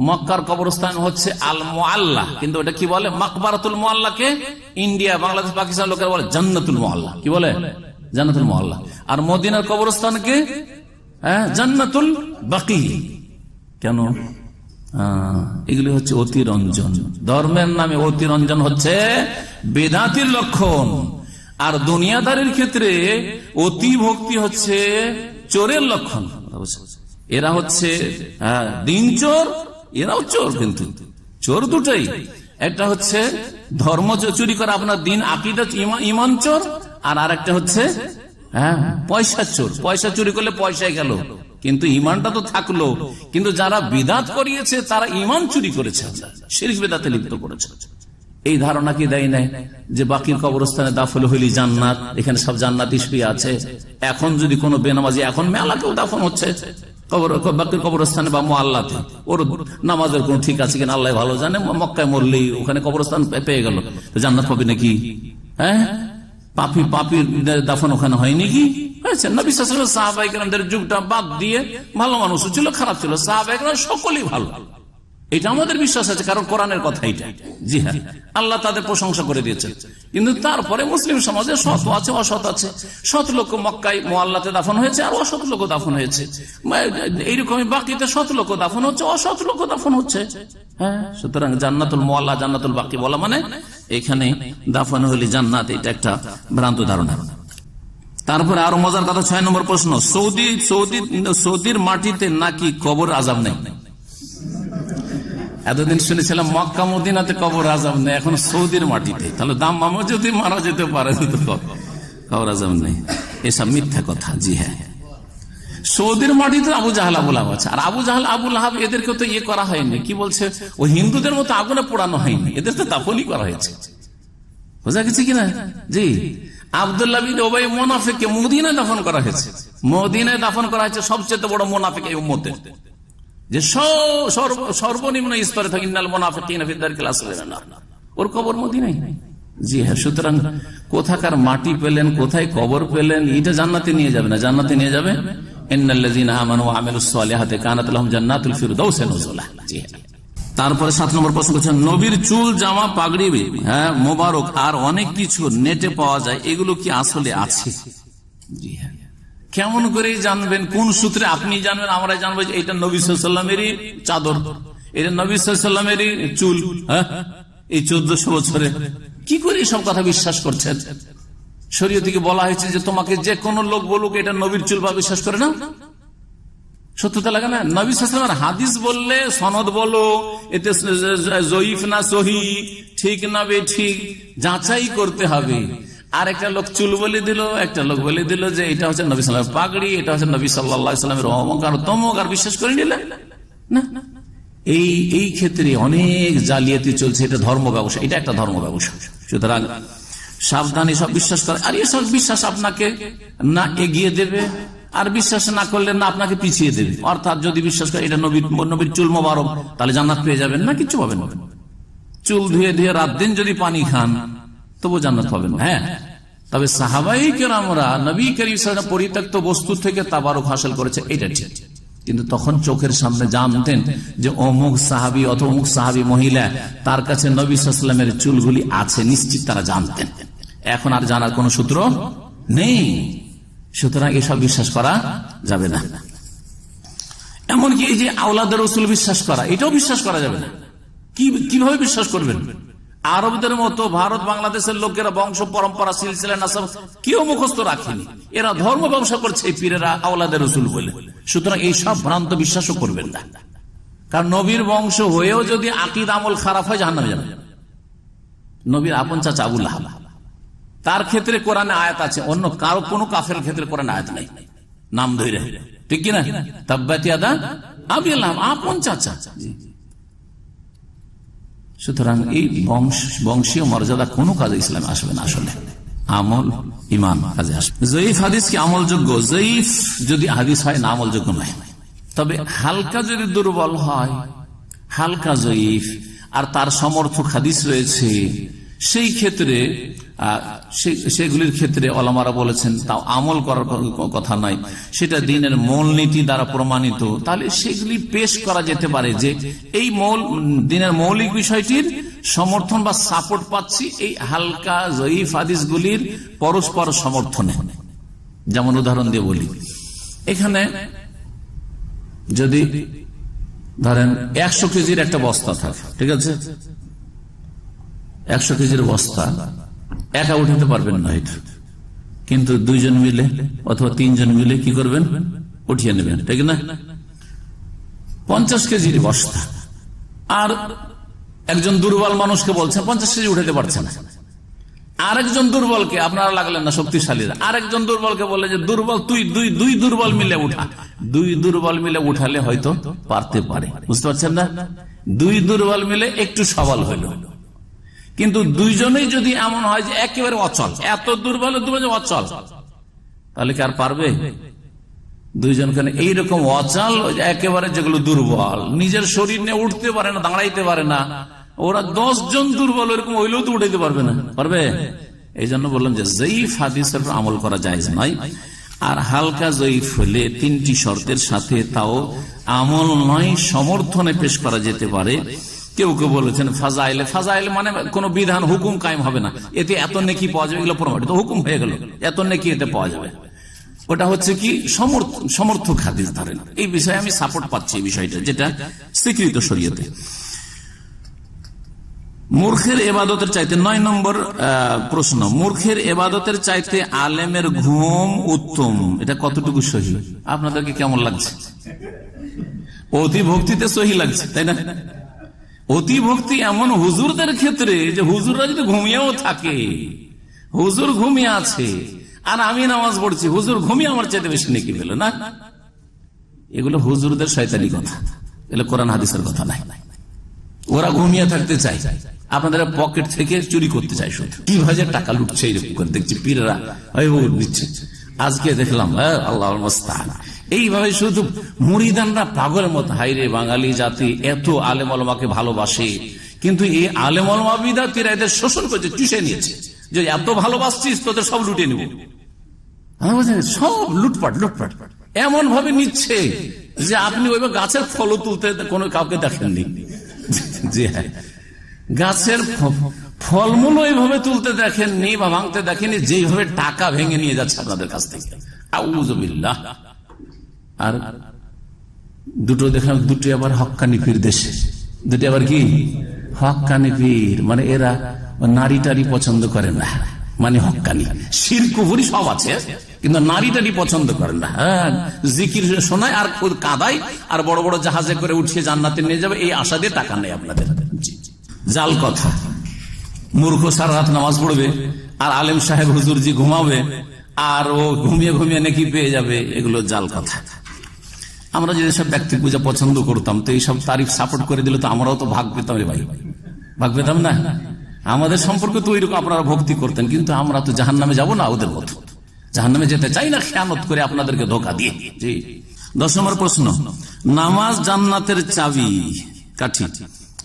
মক্কার কবরস্থান হচ্ছে আল মুআল্লা, কিন্তু ওটা কি বলে? মাকবারাতুল মুআল্লাকে ইন্ডিয়া, বাংলাদেশ, পাকিস্তান লোকেরা বলে জান্নাতুল মুআল্লা। কি বলে? জান্নাতুল মুআল্লা। আর মদিনার কবরস্থানকে জান্নাতুল বাকি। কেন? এগুলি হচ্ছে অতিরঞ্জন। ধর্মের নামে অতিরঞ্জন হচ্ছে বেদাতির লক্ষণ, আর দুনিয়াদারির ক্ষেত্রে অতি ভক্তি হচ্ছে চোরের লক্ষণ। এরা হচ্ছে দিন চোর, এরাও চোর, কিন্তু চোর দুটাই। একটা হচ্ছে ধর্ম চুরি করা, আপনার দিন আকীদা ঈমান চোর, আর আরেকটা হচ্ছে পয়সা চোর। পয়সা চুরি করলে পয়সায় গেল, কিন্তু ইমানটা তো থাকলো। কিন্তু যারা বিদাত করিয়েছে তারা ইমান চুরি করেছে, শিরক বিদাতে লিপ্ত করেছে। এই ধারণা কি দেয় নাই যে বাকির কবরস্থানে দাফন হইলি জান্নাত, এখানে সব জান্নাতি শুয়ে আছে? এখন যদি কোনো বেনামাজি, এখন মেলা কেউ দাফন হচ্ছে বাকির কবরস্থানে বা মুআল্লাতে, ওর নামাজের কোন ঠিক আছে কিনা আল্লাহ ভালো জানে। মক্কায় মরলেই ওখানে কবরস্থান পেয়ে গেল, জান্নাত পাবে নাকি? হ্যাঁ, পাপির দাফন ওখানে হয়নি কি? হয়েছে। নবী সাল্লাল্লাহু আলাইহি ওয়াসাল্লাম সাহাবায়ে কেরামদের যুগটা বাদ দিয়ে ভালো মানুষ ছিল, খারাপ ছিল, সাহাবায়ে কেরাম সকলেই ভালো, এটা আমাদের বিশ্বাস আছে, কারণ কোরআনের কথা এটা। জি হ্যাঁ, আল্লাহ তাদের প্রশংসা করে দিয়েছেন। কিন্তু তারপরে মুসলিম সমাজে সৎ আছে, অসৎ আছে। সৎ লোক মক্কায় মুআল্লাতে দাফন হয়েছে, আর অসৎ লোক দাফন হয়েছে। এইরকমই বাকিতে সৎ লোক দাফন হচ্ছে, অসৎ লোক দাফন হচ্ছে। হ্যাঁ, সুতরাং জান্নাতুল মুআল্লা, জান্নাতুল বাকি বলা মানে এখানে দাফন হইলে জান্নাত, এটা একটা ভ্রান্ত ধারণা। তারপরে আরো মজার কথা, 6 নম্বর প্রশ্ন, সৌদির মাটিতে নাকি কবর আযাব নেই? এতদিন শুনেছিলাম মক্কা মদিনাতে কবর আযাব নেই, এখন সৌদির মাটিতে। তাহলে দাম্মামও যদি মারা যেতে পারে তো কবর আযাব নেই, এসব মিথ্যা কথা। জি হ্যাঁ, সৌদির মাটিতে আবু জাহাল আবু লাহাব আছে, আর আবু জাহাল আবু লাহাব এদেরকে তো ইয়ে করা হয়নি, কি বলছে, ও হিন্দুদের মতো আগুনে পোড়ানো হয়নি, এদের তো দাফনই করা হয়েছে। বোঝা গেছে কিনা? জি, আব্দুল্লাহ বিন উবাই মুনাফিককে মদিনায় দাফন করা হয়েছে। মদিনায় দাফন করা হয়েছে সবচেয়ে বড় মুনাফিক এই উম্মতের, যে সর্বনিম্ন স্তরে থাকে, ইন্নাল মুনাফিকিনা ফি দারকিল আসফালি মিনান নার, ওর কবর মদিনায়। জি হ্যাঁ, সুতরাং কোথাকার মাটি পেলেন, কোথায় কবর পেলেন, এটা জান্নাতে নিয়ে যাবে না। জান্নাতে নিয়ে যাবে ইন্নাল্লাযীনা আমানু ওয়া আমিলুস সালিহাতি কানাত লাহুম জান্নাতুল ফিরদাউসি নুজুলা। জি হ্যাঁ। তারপরে 7 নম্বর প্রশ্ন করছেন, নবীর চুল, জামা, পাগড়ি, মোবারক আর অনেক কিছু নেটে পাওয়া যায়, এগুলো কি আসলে আছে? জি হ্যাঁ। কেমন করে জানবেন? কোন সূত্রে আপনি জানবেন, আমরা জানবো যে এটা নবী সাল্লাল্লাহু আলাইহি ওয়াসাল্লামেরই চাদর, এটা নবী সাল্লাল্লাহু আলাইহি ওয়াসাল্লামেরই চুল, এই 1400 বছরে? কি করে সব কথা বিশ্বাস করছেন? শরীয়ত থেকে বলা হয়েছে যে তোমাকে যে কোনো লোক বলুক এটা নবীর চুল, বা বিশ্বাস করে না, সত্যতা লাগে না। নবী সাল্লাল্লাহু আলাইহি ওয়াসাল্লামের হাদিস বললে, সনদ বলো, এতে জয়ীফ না সহি, ঠিক না বেঠিক, যাচাই করতে হবে। আর একটা লোক চুল বলে দিল, একটা লোক বলে দিল যে এটা হচ্ছে নবী সাল্লাল্লাহু আলাইহি ওয়াসাল্লামের পাগড়ি, এটা হচ্ছে নবী সাল্লাল্লাহু আলাইহি ওয়াসাল্লামের অমুক আর তমুক, আর বিশ্বাস করে নিলেন না। এই ক্ষেত্রে অনেক জালিয়াতি চলছে, এটা ধর্ম ব্যবসা, এটা একটা ধর্ম ব্যবসা। সুতরাং সাবধানে সব বিশ্বাস করে, আর এসব বিশ্বাস আপনাকে না এগিয়ে দেবে, আর বিশ্বাস না করলে না আপনাকে পিছিয়ে দেবে। অর্থাৎ যদি বিশ্বাস করে এটা নবীর চুল মোবারক, তাহলে জান্নাত পেয়ে যাবেন না, কিচ্ছু পাবেন না। চুল ধুয়ে ধুয়ে রাত দিন যদি পানি খান তবু জান্নাত পাবেন না। হ্যাঁ, তবে সাহাবাই কেরামরা নবী করিম সাল্লাল্লাহু আলাইহি ওয়াসাল্লাম পরিত্যক্ত বস্তু থেকে তাবারুক হাসিল করেছে, এটা ঠিক। কিন্তু তখন চোখের সামনে জানতেন যে অমুক সাহাবী অথবা অমুক সাহাবী মহিলা, তার কাছে নবী সাল্লাল্লাহু আলাইহি ওয়াসাল্লামের চুলগুলি আছে, নিশ্চিত তারা জানতেন। এখন আর জানার কোন সূত্র নেই, সুতরাং এসব বিশ্বাস করা যাবে না। এমনকি এই যে আওলাদ রাসূল বিশ্বাস করা, এটাও বিশ্বাস করা যাবে না। কিভাবে বিশ্বাস করবেন? আরবদের মতো ভারত বাংলাদেশের লোকেরা বংশ পরম্পরা সিলসিলা নাসাব কেউ মুখস্থ রাখেনি, এরা ধর্ম ব্যবসা করছে এই পীরেরা আওলাদের রাসূল বলে। সুতরাং এই সব ভ্রান্ত বিশ্বাসও করবেন না, কারণ নবীর বংশ হয়েও যদি আকীদা আমল খারাপ হয় জাহান্নামে যাবে। নবীর আপন চাচা আবু লাহাব, তার ক্ষেত্রে কোরআনে আয়াত আছে, অন্য কারো কোনো কাফের ক্ষেত্রে কোরআনে আয়াত নাই, নাম ধরে, ঠিক কিনা? তাব্বাত ইয়াদা আবি লাহাব, আপন চাচা। সুতরাং এই বংশীয় মর্যাদা কোনো কাজে ইসলামে আসবে না। আসলে আমল ইমান কাজে আসবে। জয়ীফ হাদিস কি আমলযোগ্য? জয়ীফ যদি হাদিস হয় না আমলযোগ্য নয়, তবে হালকা যদি দুর্বল হয়, হালকা জয়ীফ আর তার সমর্থক হাদিস রয়েছে, সেই ক্ষেত্রে সেগুলির ক্ষেত্রে ওলামারা বলেছেন তাও আমল করার কথা নয়, সেটা দ্বীনের মূলনীতি দ্বারা প্রমাণিত, তাহলে সেগুলি পেশ করা যেতে পারে যে এই দ্বীনের মৌলিক বিষয়টির সমর্থন বা সাপোর্ট পাচ্ছি এই হালকা জয়ীফ হাদিসগুলির পরস্পর সমর্থনে। যেমন উদাহরণ দিয়ে বলি, এখানে যদি ধরেন 100 কেজির একটা বস্তা থাকে, ঠিক আছে, 100 কেজির বস্তা একা উঠাতে পারবেন না, এটা কিন্তু 2 জন মিলে অথবা 3 জন মিলে কি করবেন? উঠিয়ে নেবেন, ঠিক না? 50 কেজির বস্তা, আর একজন দুর্বল মানুষকে বলছেন 50 কেজি উঠাতে পারছে না, আরেকজন দুর্বলকে, আপনারা লাগলেন না শক্তিশালীরা, আরেকজন দুর্বলকে বলে যে দুর্বল তুই, দুই দুর্বল মিলে উঠা। 2 দুর্বল মিলে উঠালে হয়তো পারতে পারে, বুঝতে পারছেন না? 2 দুর্বল মিলে একটু সবল হইল, কিন্তু 2 জনেই যদি এমন হয় যে একেবারে অচল, এত দুর্বল অচল, তাহলে কি আর পারবে? 2 জনকে এইরকম অচল একেবারে, যেগুলো দুর্বল, নিজের শরীর নিয়ে উঠতে পারে না, দাঁড়াইতে পারে না, ওরা 10 জন দুর্বল এরকম হইলেও তো উঠাইতে পারবে না, পারবে? এই জন্য বললাম যে জয়ীফ হাদিসের আমল করা জায়েজ নয়। আর হালকা জয়ীফ হলে 3টি শর্তের সাথে তাও আমল নয়, সমর্থনে পেশ করা যেতে পারে। কেউ কেউ বলেছেন ফাজাইলে, ফাজাইলে মানে কোন বিধান হুকুম কায়েম হবে না, এতে এত নেকি পাওয়া যাবে, এগুলো প্রমাণিত হুকুম হয়ে গেল, এত নেকি এতে পাওয়া যাবে। ওটা হচ্ছে কি সমর্থক হাদিস ধরেন, এই বিষয়ে আমি সাপোর্ট পাচ্ছি, এই বিষয়টা যেটা স্বীকৃত শরীয়তে। মূর্খের এবাদতের চাইতে 9 নম্বর প্রশ্ন, মূর্খের এবাদতের চাইতে আলেমের ঘুম উত্তম, এটা কতটুকু সহি? আপনাদেরকে কেমন লাগছে? অতি ভক্তিতে সহি লাগছে, তাই না? অতি ভক্তি এমন হুজুরদের ক্ষেত্রে যে হুজুররা যদি ঘুমিয়েও থাকে, হুজুর ঘুমিয়ে আছে আর আমি নামাজ পড়ছি, হুজুর ঘুমিয়ে আমার চাইতে বেশি নেকি পেল না, এগুলো হুজুরদের শয়তানি কথা, এগুলো কোরআন হাদিসের কথা নাই। ওরা ঘুমিয়ে থাকতে চায়, আপনাদের পকেট থেকে চুরি করতে চায়, শুধু কিভাবে টাকা লুটছে এরকম করে দেখছি পীররা দিচ্ছে। আজকে দেখলাম আল্লাহর মুস্তাআন, এইভাবে শুধু মুরিদানরা পাগলের মতো। হাইরে বাঙালি জাতি এত আলেম ওলামাকে ভালোবাসে, কিন্তু এই আলেম ওলামা বিদআতীরা এদের শোষণ করেছে, চুষে নিয়েছে, যে এত ভালোবাসছিস তোদের সব লুটে নেব, সব লুটপাট লুটপাট এমন ভাবে নিচ্ছে যে আপনি ওইভাবে গাছের ফল তুলতে কোনো কাউকে দেখেননি। জি হ্যাঁ, গাছের ফলমূল ওইভাবে তুলতে দেখেননি বা ভাঙতে দেখেননি, যেভাবে টাকা ভেঙে নিয়ে যাচ্ছে আপনাদের কাছ থেকে। আউযুবিল্লাহ। আর দুটো দেখলাম, দুটি আবার হক্কানি পীর দেশে, দুটি আবার কি হক্কানি পীর, মানে এরা নারী টারি পছন্দ করে না, মানে হক্কানি, শিরক কুফরি সব আছে, কিন্তু নারী টারি পছন্দ করে না। হ্যাঁ, জিকির শোনায় আর কাদায় আর বড় বড় জাহাজে করে উঠিয়ে জান্নাতে নিয়ে যাবে, এই আশা দিয়ে টাকা নেই আপনাদের। জাল কথা। মূর্খ সারা রাত নামাজ পড়বে আর আলেম সাহেব হুজুরজি ঘুমাবে আর ও ঘুমিয়ে ঘুমিয়ে নাকি পেয়ে যাবে, এগুলো জাল কথা। আমরা যদি সব ব্যক্তি পূজা পছন্দ করতাম তো এইসব তারিফ সাপোর্ট করে দিলে তো আমরাও তো ভাগ পেতাম রে ভাই, ভাগ পেতাম না? আমাদের সম্পর্কে তো ওইরকম আপনারা ভক্তি করতেন, কিন্তু আমরা তো জাহান্নামে যাব না, ওদের মতো জাহান্নামে যেতে চাই না, খেয়ানত করে আপনাদেরকে ধোঁকা দিয়ে। জি। 10 নম্বর প্রশ্ন, নামাজ জান্নাতের চাবি কাঠি,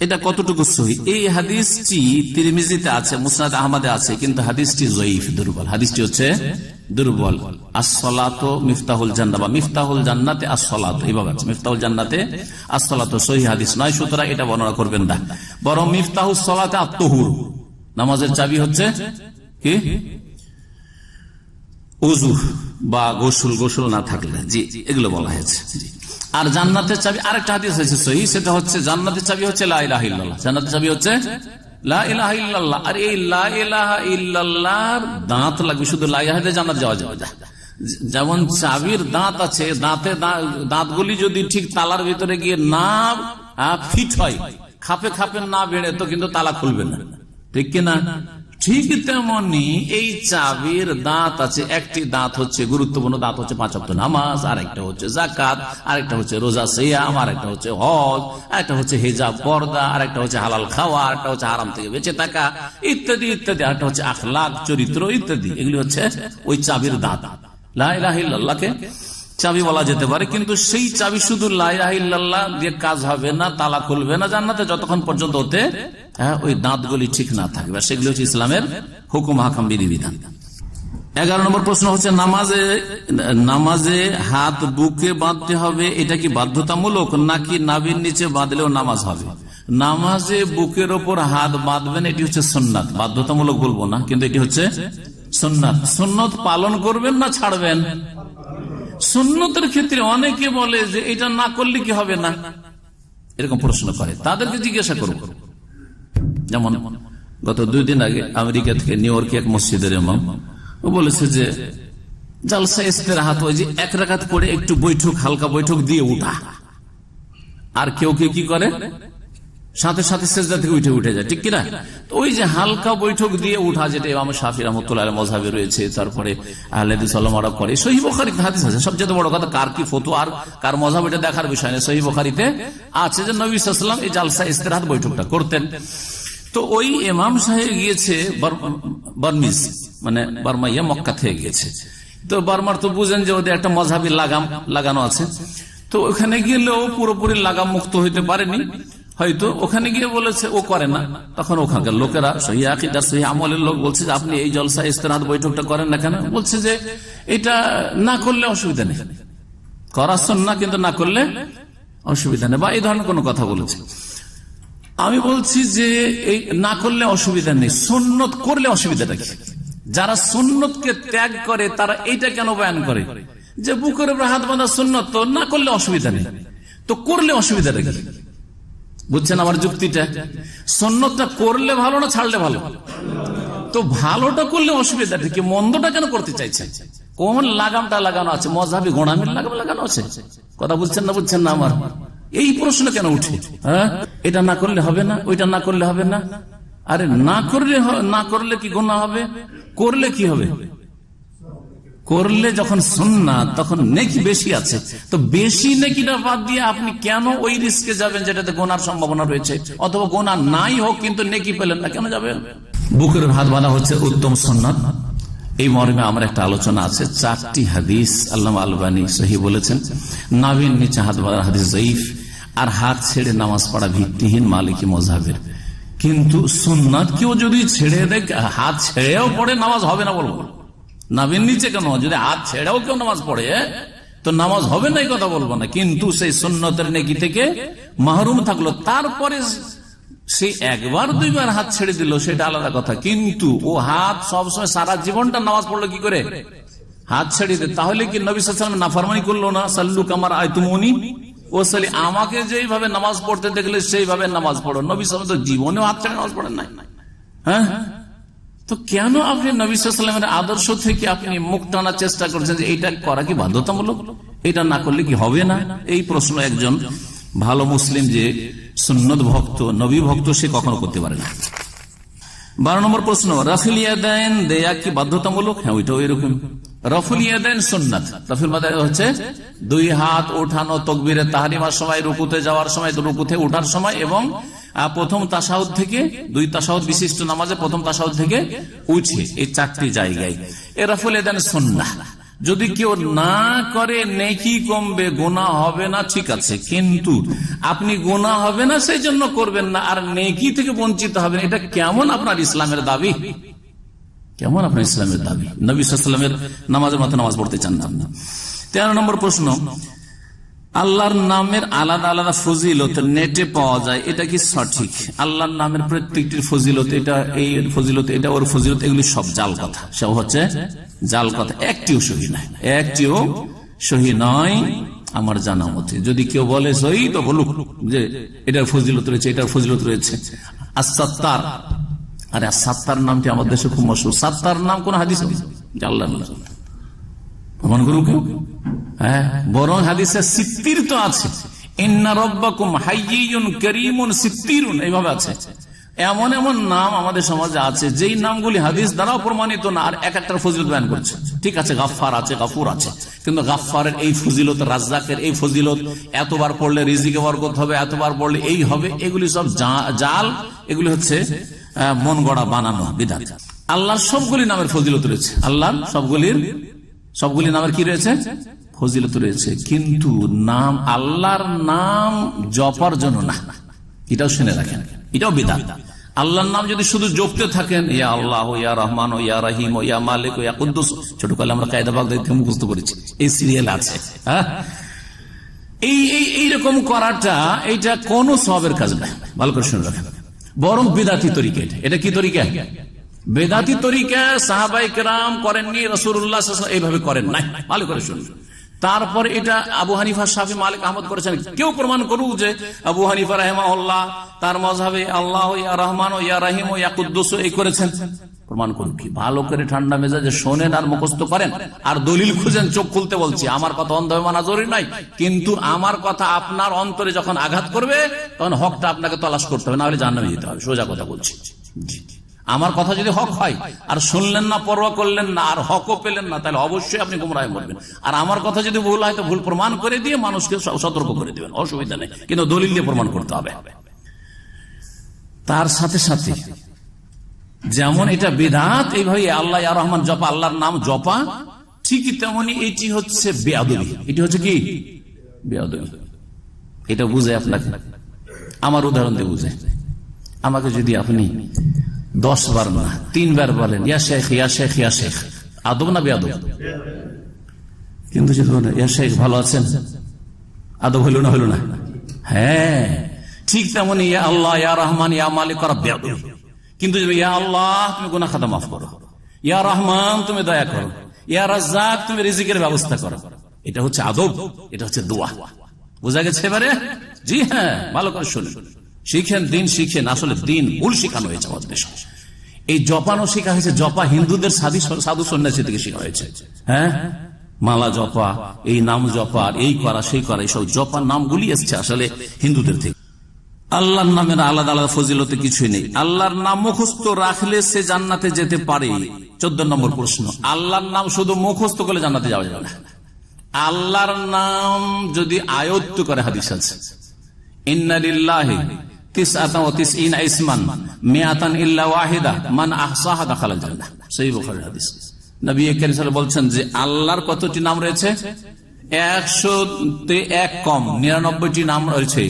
এটা কতটুকু সহি? এই হাদিসটি তিরমিজিতে আছে, মুসনাদ আহমদে আছে, কিন্তু হাদিসটি জয়ীফ, দুর্বল। হাদিসটি হচ্ছে দুর্বল। as-সালাতু মিফতাহুল জান্নাহ বা মিফতাহুল জান্নাতে as-সালাতু, এইভাবে আছে, মিফতাহুল জান্নাতে as-সালাতু, সহিহ হাদিস নয়, সুতরাং এটা বর্ণনা করবেন না। বরং মিফতাহুস সালাতে আত-তুহুর, নামাজের চাবি হচ্ছে কি? ওযু বা গোসল না থাকলে, জি, এগুলো বলা হয়েছে। আর জান্নাতের চাবি আরেকটা হাদিস আছে সহিহ, সেটা হচ্ছে জান্নাতের চাবি হচ্ছে লা ইলাহা ইল্লাল্লাহ। জান্নাতের চাবি হচ্ছে লা ইলাহা ইল্লাল্লাহ। আর এই লা ইলাহা ইল্লাল্লাহর দাঁত লাগবে, শুধু লা ইলাহা দিয়ে জান্নাত যাওয়া যাবে না। যেমন চাবির দাঁত আছে, দাঁতগুলি যদি ঠিক তালার ভিতরে গিয়ে না ফিট হয়, খাপে খাপে না বেড়ে, তো কিন্তু তালা খুলবে না, ঠিক কিনা? ঠিক তেমনি এই চাবির দাঁত আছে, একটি দাঁত হচ্ছে গুরুত্বপূর্ণ দাঁত হচ্ছে 5 ওয়াক্ত নামাজ, আরেকটা হচ্ছে যাকাত, আরেকটা হচ্ছে রোজা সিয়াম, আরেকটা হচ্ছে হজ, আরেকটা হচ্ছে হিজাব পর্দা, আরেকটা হচ্ছে হালাল খাওয়া, আরেকটা হচ্ছে হারাম থেকে বেঁচে থাকা, ইত্যাদি ইত্যাদি, আরেকটা হচ্ছে আখলাক, চরিত্র ইত্যাদি। এগুলি হচ্ছে ওই চাবির দাঁত। লা ইলাহা ইল্লাল্লাহকে চাবি বলা যেতে পারে, কিন্তু সেই চাবি শুধু লা ইলাহা ইল্লাল্লাহ দিয়ে কাজ হবে না, তালা খুলবে না জান্নাতে যতক্ষণ পর্যন্ত ওতে ওই দাঁতগুলি ঠিক না থাকবে। সেগুলি হচ্ছে ইসলামের হুকুম হাকাম বিধিবিধান। 11 নম্বর প্রশ্ন হচ্ছে নামাজে হাত বুকে বাঁধতে হবে, এটা কি বাধ্যতামূলক নাকি নাভির নিচে বাঁধলেও নামাজ হবে? নামাজে বুকের ওপর হাত বাঁধবেন, এটি হচ্ছে সুন্নাত, বাধ্যতামূলক বলবো না, কিন্তু এটি হচ্ছে সুন্নাত। সুন্নত পালন করবেন না ছাড়বেন? সুন্নতের ক্ষেত্রে অনেকে বলে যে এটা না করলে কি হবে না, এরকম প্রশ্ন করে, তাদেরকে জিজ্ঞাসা করব। যেমন গত 2 দিন আগে আমেরিকা থেকে নিউ ইয়র্কে এক মসজিদের ইমাম ও বলেছে যে জালসা ইস্তেরাহাত, ওই যে 1 রাকাত পড়ে একটু বৈঠক, হালকা বৈঠক দিয়ে উঠা, আর কেউ কি করে সাথে সাথে সেজদা থেকে উঠে যায়, ঠিক কিনা? তো ওই যে হালকা বৈঠক দিয়ে উঠা, যেটা ইমাম শাফিঈ রাহমাতুল্লাহ আলাইহি মাযহাবে রয়েছে, তারপরে আহলে হাদিস ওলামারা করে, সহিহ বুখারীতে হাদিস আছে। সবচেয়ে বড় কথা, কার কি ফতোয়া আর কার মাযহাব এটা দেখার বিষয় না, সহিহ বুখারীতে আছে যে নবী সাল্লাল্লাহু আলাইহি ওয়াসাল্লাম এই জালসা ইস্তেরাহাত বৈঠকটা করতেন। তো ওই ইমাম সাহেব গিয়েছে বার্মিজ, মানে বার্মাইয়া, মক্কা থেকে গিয়েছে। তো বার্মার তো বুঝেন যে ওদের একটা মাযহাবী লাগাম লাগানো আছে, তো ওখানে গেলেও পুরোপুরি লাগাম মুক্ত হইতে পারেনি, হয়তো ওখানে গিয়ে বলেছে ও করে না। তখন ওখানকার লোকেরা, সহিহ আকীদার সহিহ আমলের লোক, বলছে যে আপনি এই জলসা ইস্তেরাহাত বৈঠকটা করেন না কেন? বলছে যে এটা না করলে অসুবিধা নেই, করা সুন্নাহ, কিন্তু না করলে অসুবিধা নেই, বা এই ধরনের কোনো কথা বলেছে। আমি বলছি যে এই না করলে অসুবিধা নেই, সুন্নত করলে অসুবিধাটা কি? যারা সুন্নতকে ত্যাগ করে তারা এইটা কেন বয়ান করে যে বুকের উপর হাত বাঁধা সুন্নত, তো না করলে অসুবিধা নেই, তো করলে অসুবিধাটা কি? বুঝছেন আমার যুক্তিটা? সুন্নতটা করলে ভালো না ছাড়লে ভালো? তো ভালোটা করলে অসুবিধাটা কি? মন্দটা কেন করতে চাইছে? কোন লাগামটা লাগানো আছে? মযহাবী গোঁড়ামির লাগাম লাগানো আছে? কথা বুঝছেন না আমার? এই প্রশ্ন কেন উঠে? এটা না করলে হবে না, ওইটা না করলে হবে না। আরে না করলে কি গুনাহ হবে? করলে কি হবে? করলে যখন সুন্নাত তখন নেকি বেশি আছে, তো বেশি নেকিটা বাদ দিয়ে আপনি কেন ওই রিস্কে যাবেন যেটাতে গুনার সম্ভাবনা রয়েছে? অথবা গুনাহ নাই হোক কিন্তু নেকি পেলেন না, কেন যাবেন? বুকের হাত বাঁধা হচ্ছে উত্তম সুন্নাত, এই মর্মে আমার একটা আলোচনা আছে। 4টি হাদিস আল্লামা আলবানী সহিহ বলেছেন। নাভির নিচে হাত বাঁধার হাদিস যঈফ, আর হাত ছেড়ে নামাজ পড়া ভিত্তিহীন মালিকি মাযহাবের। কিন্তু সুন্নাত কেউ যদি ছেড়ে দেয়, হাত ছেড়েও পড়ে, নামাজ হবে না বলবো, নাভির নিচে কেন, যদি হাত ছেড়েও কেউ নামাজ পড়ে তো নামাজ হবে না, এই কথা বলবো না, কিন্তু সেই সুন্নতের নেকি থেকে মাহরুম থাকলো। তারপরে সে 1-2বার হাত ছেড়ে দিল, সেটা আলাদা কথা, কিন্তু ও হাত সবসময় সারা জীবনটা নামাজ পড়লো কি করে? হাত ছেড়ে দে, তাহলে কি নবী সাল্লাল্লাহু আলাইহি ওয়াসাল্লাম নাফরমানি করলো না? সাল্লু কামা রাআইতুমুনি ওয়াসাল্লি, আমাকে যেইভাবে নামাজ পড়তে দেখলে সেইভাবে নামাজ পড়ো। নবী সাল্লাল্লাহু আলাইহি ওয়াসাল্লাম তো জীবনেও হাত ছেড়ে নামাজ পড়েন নাই। হ্যাঁ, তো কেন আপনি নবী সাল্লাল্লাহু আলাইহি ওয়াসাল্লামের আদর্শ থেকে আপনি মুখ টানার চেষ্টা করছেন যে এইটা করা কি বাধ্যতামূলক, এটা না করলে কি হবে না? এই প্রশ্ন একজন ভালো মুসলিম যে সুন্নত ভক্ত, নবী ভক্ত, সে কখনো করতে পারে না। 12 নম্বর প্রশ্ন, রাফিল ইয়াদাইন দেয়া কি বাধ্যতামূলক? হ্যাঁ, ওইটাও এরকম। রাফুল ইয়াদাইন সুন্নাত। রাফিল ইয়াদাইন হচ্ছে 2 হাত ওঠানো তাকবীরে তাহরিমার সময়, রুকুতে যাওয়ার সময়, রুকুতে ওঠার সময়, এবং প্রথম তাশাহুদ থেকে, 2 তাশাহুদ বিশিষ্ট নামাজে প্রথম তাশাহুদ থেকে উঠে, এই 4টি জায়গায় এ রাফুল ইয়াদাইন সুন্নাহ। যদি কেউ না করে নেকি কমবে, গুনাহ হবে না, ঠিক আছে, কিন্তু আপনি গুনাহ হবে না সেই জন্য করবেন না, আর নেকি থেকে বঞ্চিত হবেন, এটা কেমন আপনার ইসলামের দাবি? কেমন আপনার ইসলামের দাবি? নবী সাল্লাল্লাহু আলাইহি ওয়াসাল্লামের নামাজের মতো নামাজ পড়তে চান না। 13 নম্বর প্রশ্ন, আল্লাহর নামের আলাদা আলাদা ফজিলত নেটে পাওয়া যায়, এটা কি সঠিক? আল্লাহর নামের প্রত্যেকটির ফজিলত, এটা এই ফজিলত, এটা ওর ফজিলত, এগুলি সব জাল কথা, সব হচ্ছে জাল কথা, একটিও সহি নয়, একটিও সহি নয় আমার জানা মতে। যদি কেউ বলে সহি তো বলুক যে এটার ফজিলত রয়েছে, এটার ফজিলত রয়েছে। আস-সাত্তার, আরে আস-সাত্তার নামটি আমাদের দেশে খুব মশহুর। সাত্তার নাম কোন হাদিসে আল্লাহ প্রমাণ করুক? হ্যাঁ, বরং হাদিসে সিত্তির তো আছে, ইন্না রাব্বাকুম হাইয়্যুন কারীমুন সিত্তিরুন, এইভাবে আছে। এমন এমন নাম আমাদের সমাজে আছে যেই নামগুলি হাদিস দ্বারাও প্রমাণিত না, আর এক একটার ফজিলত বয়ান করছে। ঠিক আছে, গাফফার আছে, গাফুর আছে, কিন্তু গাফফারের এই ফজিলত, রাজ্জাকের এই ফজিলত, এতবার পড়লে রিজিকে বরকত হবে, এতবার পড়লে এই হবে, এগুলি সব জাল, এগুলি হচ্ছে মন গড়া বানানো বিদআত। আল্লাহর সবগুলি নামের ফজিলত রয়েছে, আল্লাহর সবগুলি নামের কি রয়েছে? ফজিলত রয়েছে, কিন্তু নাম আল্লাহর নাম জপার জন্য না, এটাও শুনে রাখেন, এটাও বিদআত। আল্লাহর নাম যদি শুধু জপতে থাকেন, ইয়া আল্লাহ, ইয়া রহমান, ইয়া রহিম, ইয়া মালিক, ইয়া কুদ্দুস, ছোটকালে আমরা কায়দা বাগদাদ থেকে মুখস্থ করেছি, এই সিরিয়াল আছে। হ্যাঁ, এইরকম করাটা, এইটা কোন সওয়াবের কাজ না, ভালো করে শুনে রাখেন, বরং বিদআতি তরিকা। এটা কি তরিকা? বেদাতি তরিকা। সাহাবায়ে কেরাম করেননি, রাসূলুল্লাহ সাল্লাল্লাহু আলাইহি ওয়াসাল্লাম এইভাবে করেন নাই, ভালো করে শুনুন। তারপর এটা আবু হানিফা, শাফি, মালিক, আহমদ করেছেন। কেউ প্রমাণ করুক যে আবু হানিফা রাহিমাহুল্লাহ তার মাযহাবে আল্লাহ, ইয়া রহমান, ইয়া রহিম, ইয়া কুদ্দুস এই করেছেন, প্রমাণ করুক। কি ভালো করে ঠান্ডা মেজাজে শোনেন আর মুখস্থ করেন, আর দলিল খুঁজেন। চোখ খুলতে বলছি, আমার কথা অন্ধভাবে মানা জরুরি নাই, কিন্তু আমার কথা আপনার অন্তরে যখন আঘাত করবে তখন হকটা আপনাকে তলাশ করতে হবে, না হলে জাহান্নামে যেতে হবে। সোজা কথা বলছি। আমার কথা যদি হক হয় আর শুনলেন না, পরোয়া করলেন না, আর হকও পেলেন না, তাহলে অবশ্যই আপনি গুমরাহে পড়বেন। আর আমার কথা যদি ভুল হয় তো ভুল প্রমাণ করে দিয়ে মানুষকে সতর্ক করে দিবেন, অসুবিধা নেই, কিন্তু দলিল দিয়ে প্রমাণ করতে হবে। তার সাথে সাথে যেমন এটা বিদআত, এইভাবে আল্লাহ, ইয়া রহমান জপা, আল্লাহর নাম জপা, ঠিকই তেমনি এটি হচ্ছে বেয়াদবি। এটি হচ্ছে কি? বেয়াদবি। এটা বুঝে আপনাকে, আমার উদাহরণ দিয়ে বুঝে। আমাকে যদি আপনি 10 বার না 3 বার বলেন ইয়া শেখ, ইয়া শেখ, ইয়া শেখ, আদব না বেয়াদব? কিন্তু যদি বলেন ইয়া শেখ ভালো আছেন, আদব হইল না? হইল না? হ্যাঁ, ঠিক তেমনি ইয়া আল্লাহ, ইয়া রহমান, ইয়া মালিক করা বেয়াদব। কিন্তু ইয়া আল্লাহ তুমি গুনাহ খাতা মাফ করো, ইয়া রহমান তুমি দয়া করো, ইয়া রাজ্জাক তুমি রিজিকের ব্যবস্থা করো, এটা হচ্ছে আদব, এটা হচ্ছে দোয়া। বোঝা গেছে এবারে? জি হ্যাঁ, ভালো করে শুনুন, শিখেন, দিন শিখেন। আসলে দিন ভুল শিখানো হয়েছে আমাদের দেশে। এই জপানো শেখা হয়েছে, জপা হিন্দুদের সাধু সন্ন্যাসী থেকে শেখা হয়েছে। হ্যাঁ, মালা জপা, এই নাম জপা, এই করা, সেই করা, এইসব জপার নামগুলি এসছে আসলে হিন্দুদের থেকে। আল্লাহর নামের আলাদা আলাদা ফজিলতে কিছুই নেই। আল্লাহর নাম মুখস্থ রাখলে সে জান্নাতে যেতে পারে। 14 নম্বর প্রশ্ন, আল্লাহর নাম শুধু মুখস্থ করলে জান্নাতে যাওয়া যাবে না। আল্লাহর নাম যদি আয়ত্ত করে, হাদিস আছে, ইন্না লিল্লাহি 99 ইসমান মিআতান ইল্লা ওয়াহিদা মান আহসাহা দাখালাল জান্নাহ। সহিহ বুখারীর হাদিস। নবী কারীম সাল্লাল্লাহু আলাইহি ওয়াসাল্লাম বলছেন যে আল্লাহর কতটি নাম রয়েছে? 100তে 1 কম 99টি নাম রয়েছে।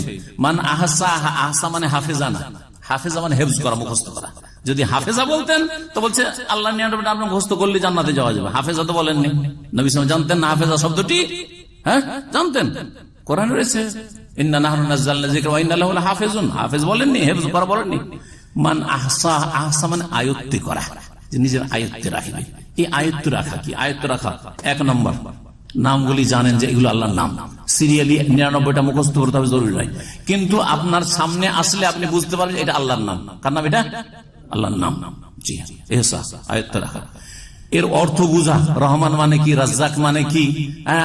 মান আহসাহা, আহসা মানে হাফেজানা, হাফেজা মানে হেফজ করা, মুখস্থ করা। যদি হাফেজা বলতেন তো বলছে আল্লাহ 99টা নাম মুখস্থ করলে জান্নাতে যাওয়া যাবে। হাফেজা তো বলেননি। নবী সাল্লাল্লাহু আলাইহি ওয়াসাল্লাম জানতেন না হাফেজা শব্দটি? হ্যাঁ, জানতেন, কোরআনে রয়েছে ইন্না নাহনু নাযালনা যিকরা ওয়া ইন্না লাহু লাহাফিজুন। হাফেজ বলেননি, হেফজ করা বলেননি। মান আহসা, আহসা মানে আয়ত্তে করা, যে নিজের আয়ত্তে রাখবে। এই আয়ত্ত রাখা কি? আয়ত্ত রাখা 1 নম্বর, নামগুলি জানেন যে এগুলো আল্লাহর নাম। সিরিয়ালি 99টা মুখস্থ করতে হবে জরুরি নয়, কিন্তু আপনার সামনে আসলে আপনি বুঝতে পারবেন এটা আল্লাহর নাম। কার নাম এটা? আল্লাহর নাম। জি, এহসাস, আয়ত্ত রাখা। এর অর্থ বুঝা, রহমান মানে কি, রাজ্জাক মানে কি,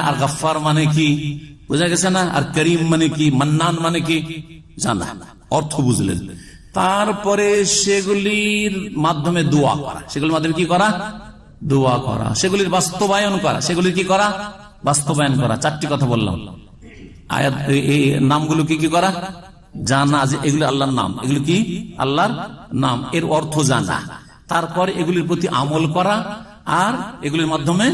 আর গাফফার মানে কি, বোঝা গেছে না? আর করিম মানে কি, মান্নান মানে কি জানা, অর্থ বুঝলেন। তারপরে সেগুলির মাধ্যমে দোয়া করা, সেগুলির মাধ্যমে কি করা? দোয়া করা। সেগুলির বাস্তবায়ন করা, সেগুলির কি করা? বাস্তবায়ন করা। 4টি কথা বললাম। আয়াত, এই নামগুলো কি কি করা? জানা যে এগুলি আল্লাহর নাম, এগুলো কি আল্লাহর নাম, এর অর্থ জানা। তারপর এগুলির প্রতি আমল করা, আর এগুলির মাধ্যমে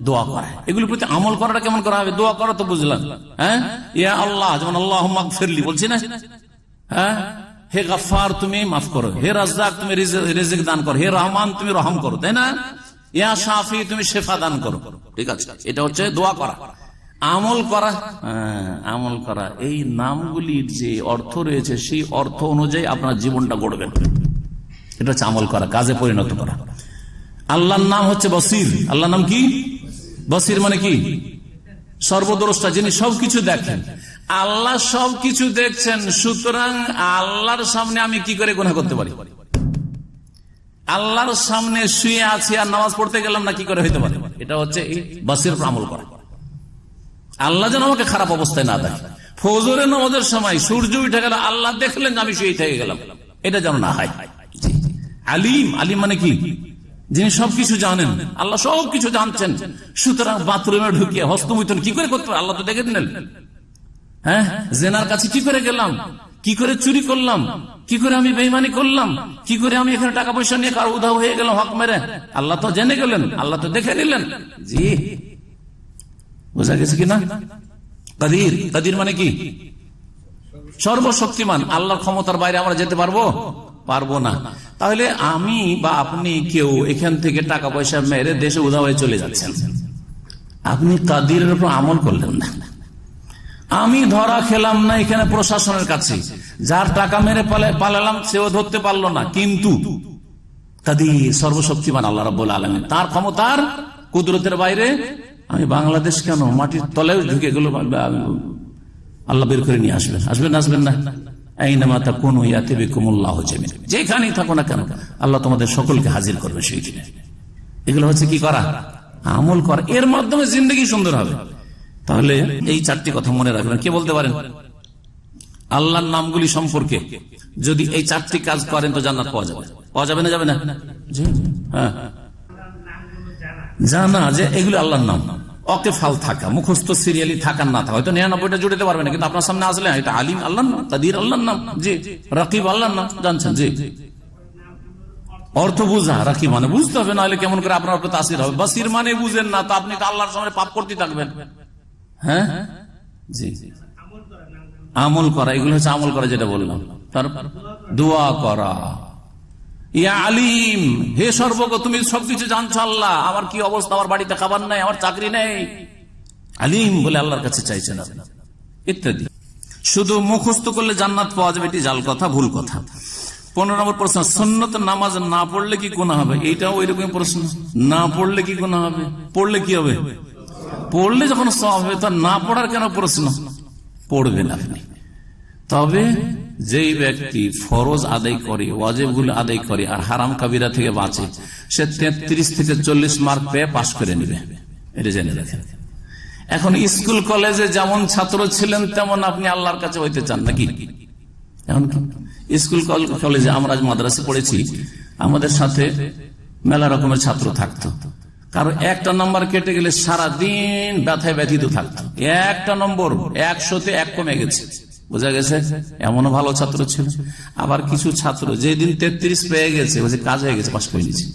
দোয়া করা। এগুলির প্রতি আমল করাটা কেমন করা হবে? দোয়া করা তো বুঝলাম, হ্যাঁ, ইয়া আল্লাহ, যেমন আল্লাহুম্মা গফিরলি বলছি না, হ্যাঁ, হে গফফার তুমি মাফ করো, হে রাজ্জাক তুমি রিজিক দান করো, হে রহমান তুমি রহম করো, তাই না? ইয়া শাফি তুমি শেফা দান করো। ঠিক আছে, এটা হচ্ছে দোয়া করা। আমল করা, আমল করা, এই নামগুলির যে অর্থ রয়েছে সেই অর্থ অনুযায়ী আপনার জীবনটা গড়বেন। এটা হচ্ছে আমল করা, কাজে পরিণত করা। আল্লাহর নাম হচ্ছে বসির। আল্লাহর নাম কি? বসির মানে কি? সর্বদ্রষ্টা, যিনি সবকিছু দেখেন। আল্লাহ সবকিছু দেখছেন, সুতরাং আল্লাহর সামনে আমি কি করে গুনাহ করতে পারি? আল্লাহর সামনে শুয়ে আছি আর নামাজ পড়তে গেলাম না, কি করে হইতে পারে? এটা হচ্ছে এই বসির আমল করা। আল্লাহ যেন আমাকে খারাপ অবস্থায় না দেখে। ফজরের নামাজের সময় সূর্য উঠে গেল, আল্লাহ দেখলেন আমি শুয়ে থেকে গেলাম, এটা যেন না হয়। আলিম, আলিম মানে কি? যিনি সবকিছু জানেন। আল্লাহ সবকিছু জানছেন, সুতরাং বাথরুমে ঢুকিয়ে হস্তমৈথুন কি করে করতে পারে? আল্লাহ তো দেখে দিলেন। হ্যাঁ, জেনার কাছে কি করে গেলাম, কি করে চুরি করলাম, কি করে আমি বেঈমানি করলাম, কি করে আমি এখানে টাকা পয়সা নিয়ে কারো উধাও হয়ে গেলাম হক মেরে, আল্লাহ তো জেনে গেলেন, আল্লাহ তো দেখে নিলেন। জি, বোঝা গেছে কিনা? কাদির, কাদির মানে কি? সর্বশক্তিমান। আল্লাহর ক্ষমতার বাইরে আমরা যেতে পারবো? পারবো না। তাহলে আমি বা আপনি কেউ এখান থেকে টাকা পয়সা মেরে দেশে উধাও হয়ে চলে যাচ্ছেন, আপনি কাদিরের উপর আমল করলেন না। আমি ধরা খেলাম না এখানে প্রশাসনের কাছে, যার টাকা মেরে পালালাম সেও ধরতে পারলো না, কিন্তু কাদির সর্বশক্তিমান আল্লাহ রাব্বুল আলামিন, তার ক্ষমতার কুদরতের বাইরে আমি বাংলাদেশ কেন মাটির তলায় ঢুকে গেল, আল্লাহ বের করে নিয়ে আসবেন। আসবেন আসবেন না? যেখানেই থাকো না কেন আল্লাহ তোমাদের সকলকে হাজির করবে সেই দিনে। এগুলো হচ্ছে কি করা? আমল করা। এর মাধ্যমে জিন্দগি সুন্দর হবে। তাহলে এই চারটি কথা মনে রাখবেন। কে বলতে পারেন আল্লাহর নামগুলি সম্পর্কে যদি এই চারটি কাজ করেন তো জান্নাত পাওয়া যাবে? পাওয়া যাবে না? যাবে না? হ্যাঁ, জানা যে এগুলো আল্লাহর নাম, ওকে ফাল থাকা, মুখস্থ সিরিয়ালি থাকার না থাকা, হয়তো 99টা জুড়তে পারবে না, কিন্তু আপনার সামনে আসলে এটা আলিম আল্লাহর নাম, কাদির আল্লাহর নাম, জি, রাকিব আল্লাহর নাম, জানছেন, জি। অর্থ বুঝা, রাকিব মানে বুঝতে হবে, নাহলে কেমন করে আপনার উপর তাসির হবে। বাসির মানে বুঝেন না তো আপনি তো আল্লাহর সামনে পাপ করতে থাকবেন। হ্যাঁ, জি, আমল করা, এগুলো হচ্ছে আমল করা যেটা বললাম। তারপর দোয়া করা, ইয়া আলিম, হে সর্বজ্ঞ তুমি সবকিছু জানছো আল্লাহ, আমার কি অবস্থা, আমার বাড়িতে খাবার নাই, আমার চাকরি নেই, আলিম বলে আল্লাহর কাছে চাইছেন ইত্যাদি। শুধু মুখস্থ করলে জান্নাত পাওয়া যাবে, এটি জাল কথা, ভুল কথা। 15 নম্বর প্রশ্ন, সুন্নত নামাজ না পড়লে কি গুনাহ হবে? এইটাও ওইরকম প্রশ্ন। না পড়লে কি গুনাহ হবে? পড়লে কি হবে? পড়লে যখন সওয়াব হবে, তো না পড়ার কেন প্রশ্ন? পড়বেন আপনি। তবে যেই ব্যক্তি ফরজ আদায় করে, ওয়াজিবগুলো আদায় করে আর হারাম কাবিরা থেকে বাঁচে, সে 33 থেকে 40 মার্ক পেয়ে পাশ করে নেবে, এটা জেনে রাখেন। এখন স্কুল কলেজে যেমন ছাত্র ছিলেন তেমন আপনি আল্লাহর কাছে হইতে চান নাকি? এখন স্কুল কলেজে আমরা মাদ্রাসা পড়েছি, আমাদের সাথে মেলা রকমের ছাত্র থাকতো। কারণ একটা নম্বর কেটে গেলে সারাদিন ব্যথায় ব্যথিত থাকতো। একটা নম্বর 100-তে 1 কমে গেছে, বোঝা গেছে? এমনও ভালো ছাত্র ছিল। আবার কিছু ছাত্র যেদিন 33 পেয়ে গেছে, বলছে কাজ হয়ে গেছে, পাস করে নিয়েছে,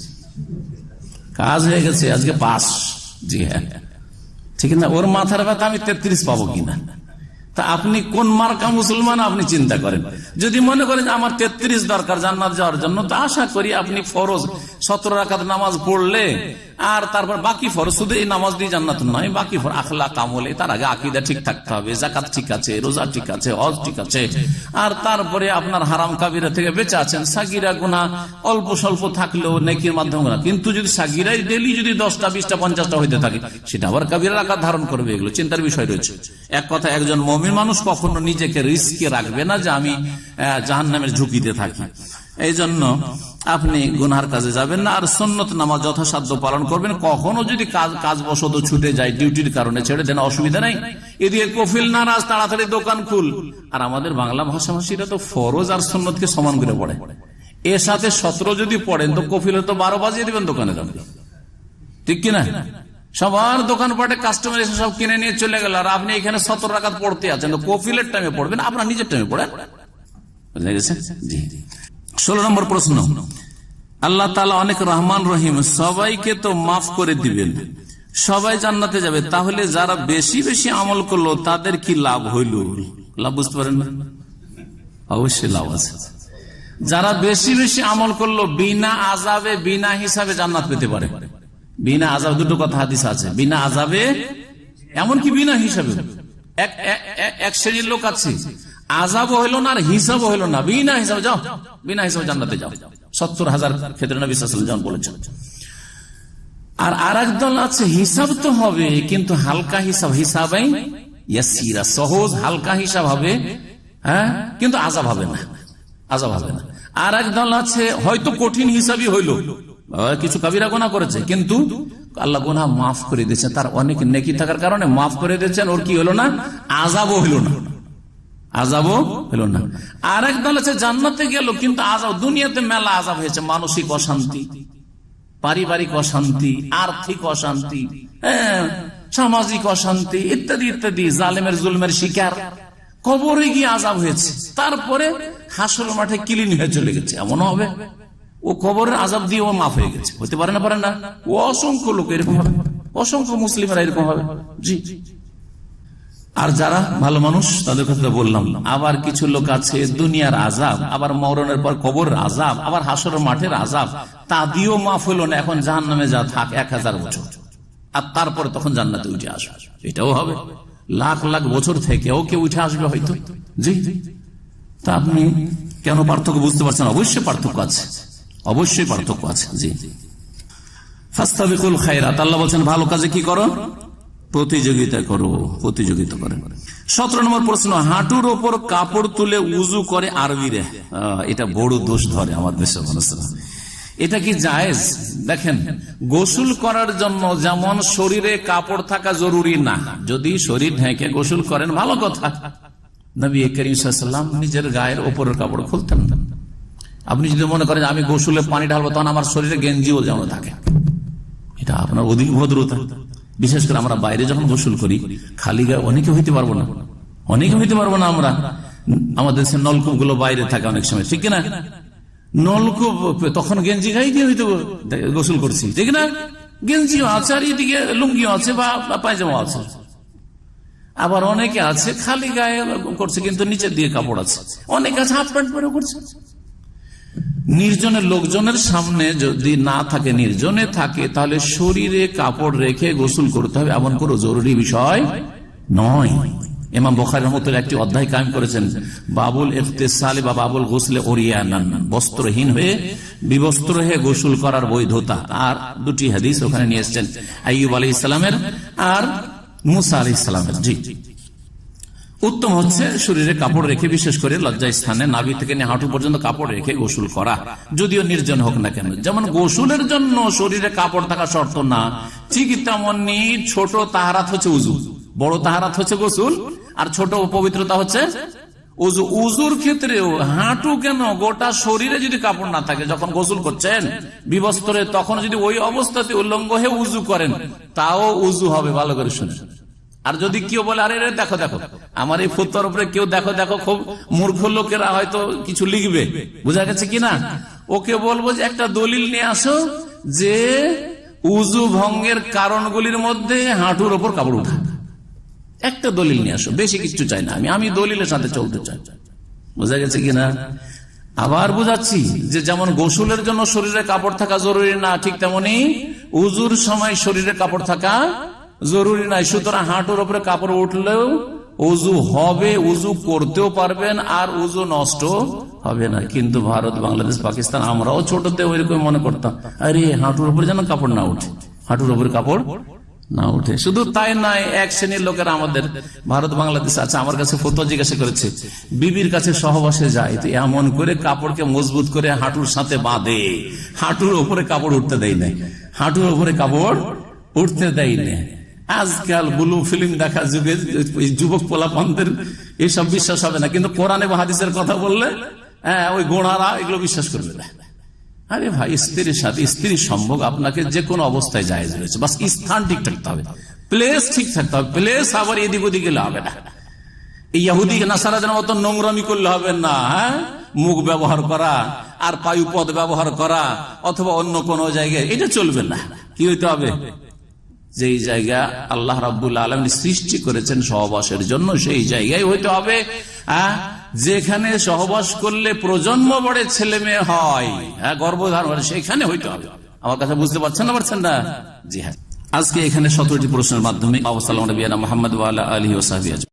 কাজ হয়ে গেছে, আজকে পাস। জি হ্যাঁ, ঠিক না? ওর মাথার ব্যথা আমি 33 পাবো কিনা। তা আপনি কোন মার্কা মুসলমান আপনি চিন্তা করেন। যদি মনে করেন আমার 33 দরকার জান্নাত যাওয়ার জন্য, তো আশা করি আপনি ফরজ 17 রাকাত নামাজ পড়লে আর তারপর বাকি ফরজ, শুধু এই নামাজ দিয়ে জান্নাত নয়, বাকি ফরজ আখলাক আমলে, তার আগে আকীদা ঠিক থাকতে হবে, যাকাত ঠিক আছে, রোজা ঠিক আছে, হজ ঠিক আছে, আর তারপরে আপনার হারাম কাবিরা থেকে বেঁচে আছেন। সাগিরা গুনাহ অল্প স্বল্প থাকলেও নেকির মাধ্যমে গুনাহ, কিন্তু যদি সাগিরাই ডেইলি যদি 10টা 20টা 50টা হইতে থাকে, সেটা আবার কাবিরার আকার ধারণ করবে। এগুলো চিন্তার বিষয় রয়েছে। এক কথা, একজন মুমিন মানুষ কখনো নিজেকে রিস্কে রাখবে না যে আমি জাহান্নামের ঝুঁকিতে থাকি। এই জন্য আপনি গুনার কাজে যাবেন না, আর সুন্নত নামাজ যথাসাধ্য পালন করবেন। কখনো যদি কাজ বশত ছুটে যায়, ডিউটির কারণে ছেড়ে দেন, অসুবিধা নাই। এদিকে কফিল নারাজ, তাড়াতাড়ি দোকান খুল। আর আমাদের বাংলা ভাষাভাষীরা তো ফরজ আর সুন্নতকে সমান করে পড়ে। এর সাথে 17 যদি পড়েন তো কফিল তো 12 বাজিয়ে দিবেন দোকানে যাবেন, ঠিক কিনা? সবার দোকানপাটে কাস্টমার এসে সব কিনে নিয়ে চলে গেল, আর আপনি এখানে 17 রাকাত পড়তে আছেন। তো কফিলের টাইমে পড়বেন, আপনার নিজের টাইমে পড়েন। বুঝা গেছে? জি। 16 নম্বর প্রশ্ন, আল্লাহ তাআলা অনেক রহমান রহিম, সবাইকে তো মাফ করে দিবেন, সবাই জান্নাতে যাবে। তাহলে যারা বেশি বেশি আমল করলো তাদের কি লাভ হইল? লাভ বুঝতে পারেন না? অবশ্যই লাভ আছে। যারা বেশি বেশি আমল করলো বিনা আযাবে বিনা হিসাবে জান্নাত পেতে পারে। বিনা আযাব, দুটো কথা হাদিস আছে, বিনা আযাবে এমনকি বিনা হিসাবে। এক শ্রেণীর লোক আছে আযাবও হইল না আর হিসাবও হইল না, বিনা হিসাবে যাও, বিনা হিসাবে জান্নাতে যাও। 70,000 ক্ষেত্রে নবী সাল্লাল্লাহু আলাইহি ওয়াসাল্লাম বলেছেন। আর আরেক দল আছে হিসাব তো হবে কিন্তু হালকা হিসাব, হিসাবে ইয়াসিরা, সহজ হালকা হিসাব হবে, হ্যাঁ, কিন্তু আযাব হবে না, আযাব হবে না। আর এক দল আছে হয়তো কঠিন হিসাবই হইল, কিছু কাবিরা গুনাহ করেছে কিন্তু আল্লাহ গুনাহ মাফ করে দিয়েছেন, তার অনেক নেকি থাকার কারণে মাফ করে দিয়েছেন, ওর কি হলো না, আযাবও হইল না, আযাবও হলো না। আর এক দল আছে জান্নাতে গেল কিন্তু আযাব, দুনিয়াতে মেলা আযাব হয়েছে, মানসিক অশান্তি, পারিবারিক অশান্তি, আর্থিক অশান্তি, সামাজিক অশান্তি ইত্যাদি ইত্যাদি, জালেমের জুলমের শিকার, কবরে গিয়ে আযাব হয়েছে, তারপরে হাসর মাঠে ক্লিন হয়ে চলে গেছে। এমন হবে ও কবরের আযাব দিয়ে ও মাফ হয়ে গেছে, হতে পারে না, পারে না? ও অসংখ্য লোক এরকম হবে, অসংখ্য মুসলিমরা এরকম হবে। জি। আর যারা ভালো মানুষ তাদের কথা বললাম। আবার কিছু লোক আছে দুনিয়ার আযাব, আবার মরণের পর কবরের আযাব, আবার হাসরের মাঠের আযাব, তা দিয়েও মাফ হলো না, এখন জাহান্নামে যা থাক 1000 বছর, আর তারপরে তখন জান্নাতে উঠে আসবে, এটাও হবে। লাখ লাখ বছর থেকেও কেউ উঠে আসবে হয়তো। জি। তা আপনি কেন পার্থক্য বুঝতে পারছেন? অবশ্যই পার্থক্য আছে, অবশ্যই পার্থক্য আছে। জি। ফাস্তাবিকুল খায়রাত, আল্লাহ বলছেন ভালো কাজে কি করো? প্রতিযোগিতা করো, প্রতিযোগিতা করে। 17 নম্বর প্রশ্ন, হাঁটুর ওপর কাপড় তুলে উজু করে আরবিরে, এটা বড় দোষ ধরে আমার দেশের মানুষরা। এটা কি জায়েজ? দেখেন, গোসল করার জন্য যেমন শরীরে কাপড় থাকা জরুরি না, যদি শরীর ঢেকে গোসল করেন ভালো কথা। নবী করিম সাল্লাল্লাহু আলাইহি ওয়াসাল্লাম নিজের গায়ের ওপরের কাপড় খুলতেন না। আপনি যদি মনে করেন আমি গোসলে পানি ঢালবো, তখন আমার শরীরে গেঞ্জিও যেমন থাকে, এটা আপনার অধিক ভদ্রতা। বিশেষ করে আমরা বাইরে যখন গোসল করি খালি গায়ে অনেকে হইতে পারবো না, অনেকে হইতে পারবো না। আমরা আমাদের নলকূপ গুলো বাইরে থাকে অনেক সময়, ঠিক না? নলকূপ তখন গেঞ্জি গায়ে দিয়ে হইতে গোসল করছি, ঠিক না? গেঞ্জিও আছে আর এদিকে লুঙ্গিও আছে বা পায়জামা আছে। আবার অনেকে আছে খালি গায়ে করছে কিন্তু নিচের দিয়ে কাপড় আছে, অনেকে আছে হাফ প্যান্ট পরে করছে। নির্জনের লোকজনের সামনে যদি না থাকে, নির্জনে থাকে, তাহলে শরীরে কাপড় রেখে গোসল করতে হবে, এমন কোনো জরুরি বিষয় নয়। ইমাম বুখারী রাহমাতুল্লাহ একটি অধ্যায় কায়েম করেছেন, বাবুল ইগতিসালি বা বাবুল গোসলে ওরিয়ানান, বস্ত্রহীন হয়ে বিবস্ত্র হয়ে গোসল করার বৈধতা। আর দুটি হাদিস ওখানে নিয়ে এসেছেন, আইয়ুব আলাইহিস সালামের আর মুসা আলাইহিস সালামের। জি। উত্তম হচ্ছে শরীরে কাপড় রেখে, বিশেষ করে লজ্জা স্থানে নাভি থেকে নিয়ে হাঁটু পর্যন্ত কাপড় রেখে গোসল করা, যদিও নির্জন হোক না কেন। যেমন গোসলের জন্য শরীরে কাপড় থাকা শর্ত না, ঠিক তেমনি ছোট তাহারাত হচ্ছে উজু, বড় তাহারাত হচ্ছে গোসল, আর ছোট পবিত্রতা হচ্ছে উজু। উজুর ক্ষেত্রেও হাঁটু কেন, গোটা শরীরে যদি কাপড় না থাকে, যখন গোসল করছেন বিবস্ত্রে, তখন যদি ওই অবস্থাতে উল্লঙ্গ হয়ে উজু করেন তাও উজু হবে। ভালো করে শুনে। আর যদি কেউ বলে আরে দেখো দেখো আমার এই ফতোয়ার উপরে কেউ দেখো দেখো, খুব মূর্খ লোকেরা হয়তো কিছু লিখবে, বুঝা গেছে কিনা, ওকে বলবো যে একটা দলিল নিয়ে আসো যে উজু ভঙ্গের কারণগুলির মধ্যে হাঁটুর ওপর কাপড় উঠা। একটা দলিল নিয়ে আসো, বেশি কিছু চাই না, আমি দলিলের সাথে চলতে চাই। বুঝা গেছে কিনা? আবার বুঝাচ্ছি যে যেমন গোসলের জন্য শরীরে কাপড় থাকা জরুরি না, ঠিক তেমনি উজুর সময় শরীরে কাপড় থাকা জরুরি নাই। সুতরাং হাঁটুর উপরে কাপড় উঠলেও উজু হবে, উজু করতেও পারবেন, আর উজু নষ্ট হবে না। কিন্তু ভারত, বাংলাদেশ, পাকিস্তান, আমরাও ছোটতে ওইরকম মনে করতাম, আরে হাঁটুর উপরে যেন কাপড় না উঠে, হাঁটুর উপরে কাপড় না উঠে। শুধু তাই নয়, এক শ্রেণীর লোকেরা আমাদের ভারত বাংলাদেশ আছে, আমার কাছে ফতোয়া জিজ্ঞাসা করেছে, বিবির কাছে সহবাসে যায় তো এমন করে কাপড়কে মজবুত করে হাঁটুর সাথে বাঁধে, হাঁটুর উপরে কাপড় উঠতে দেয় না, হাঁটুর উপরে কাপড় উঠতে দেয় না। আজকাল ব্লু ফিল্ম দেখা যুগে যুবক পোলাপানদের এসব বিশ্বাস হবে না, কিন্তু কোরআনে বা হাদিসের কথা বললে ওই গোড়ারা এগুলো বিশ্বাস করবে না। আরে ভাই, স্ত্রীর সাথে স্ত্রীর সম্ভোগ আপনাকে যে কোনো অবস্থায় জায়েজ রয়েছে, বাস স্থান ঠিক থাকতে হবে, প্লেস ঠিক থাকতে হবে। প্লেস আবার এদিক ওদিক গেলে হবে না, এই ইহুদি নাসারাদের মতো নোংরামি করলে হবে না। মুখ ব্যবহার করা আর পায়ুপদ ব্যবহার করা অথবা অন্য কোনো জায়গায়, এটা চলবে না। কি হইতে হবে? যেই জায়গা আল্লাহ রাব্বুল আলামিন সৃষ্টি করেছেন সহবাসের জন্য, সেই জায়গায় হইতে হবে। যেখানে সহবাস করলে প্রজন্ম বড়ে ছেলে মেয়ে হয়, গর্ভধারণ হয়, সেখানে হইতে হবে। আমার কথা বুঝতে পারছেন না? পারছেন না? জি হ্যাঁ। আজকে এখানে 17টি প্রশ্নের মাধ্যমে মুহাম্মদ ওয়া আলা আলিহি ওয়া সাহবিহি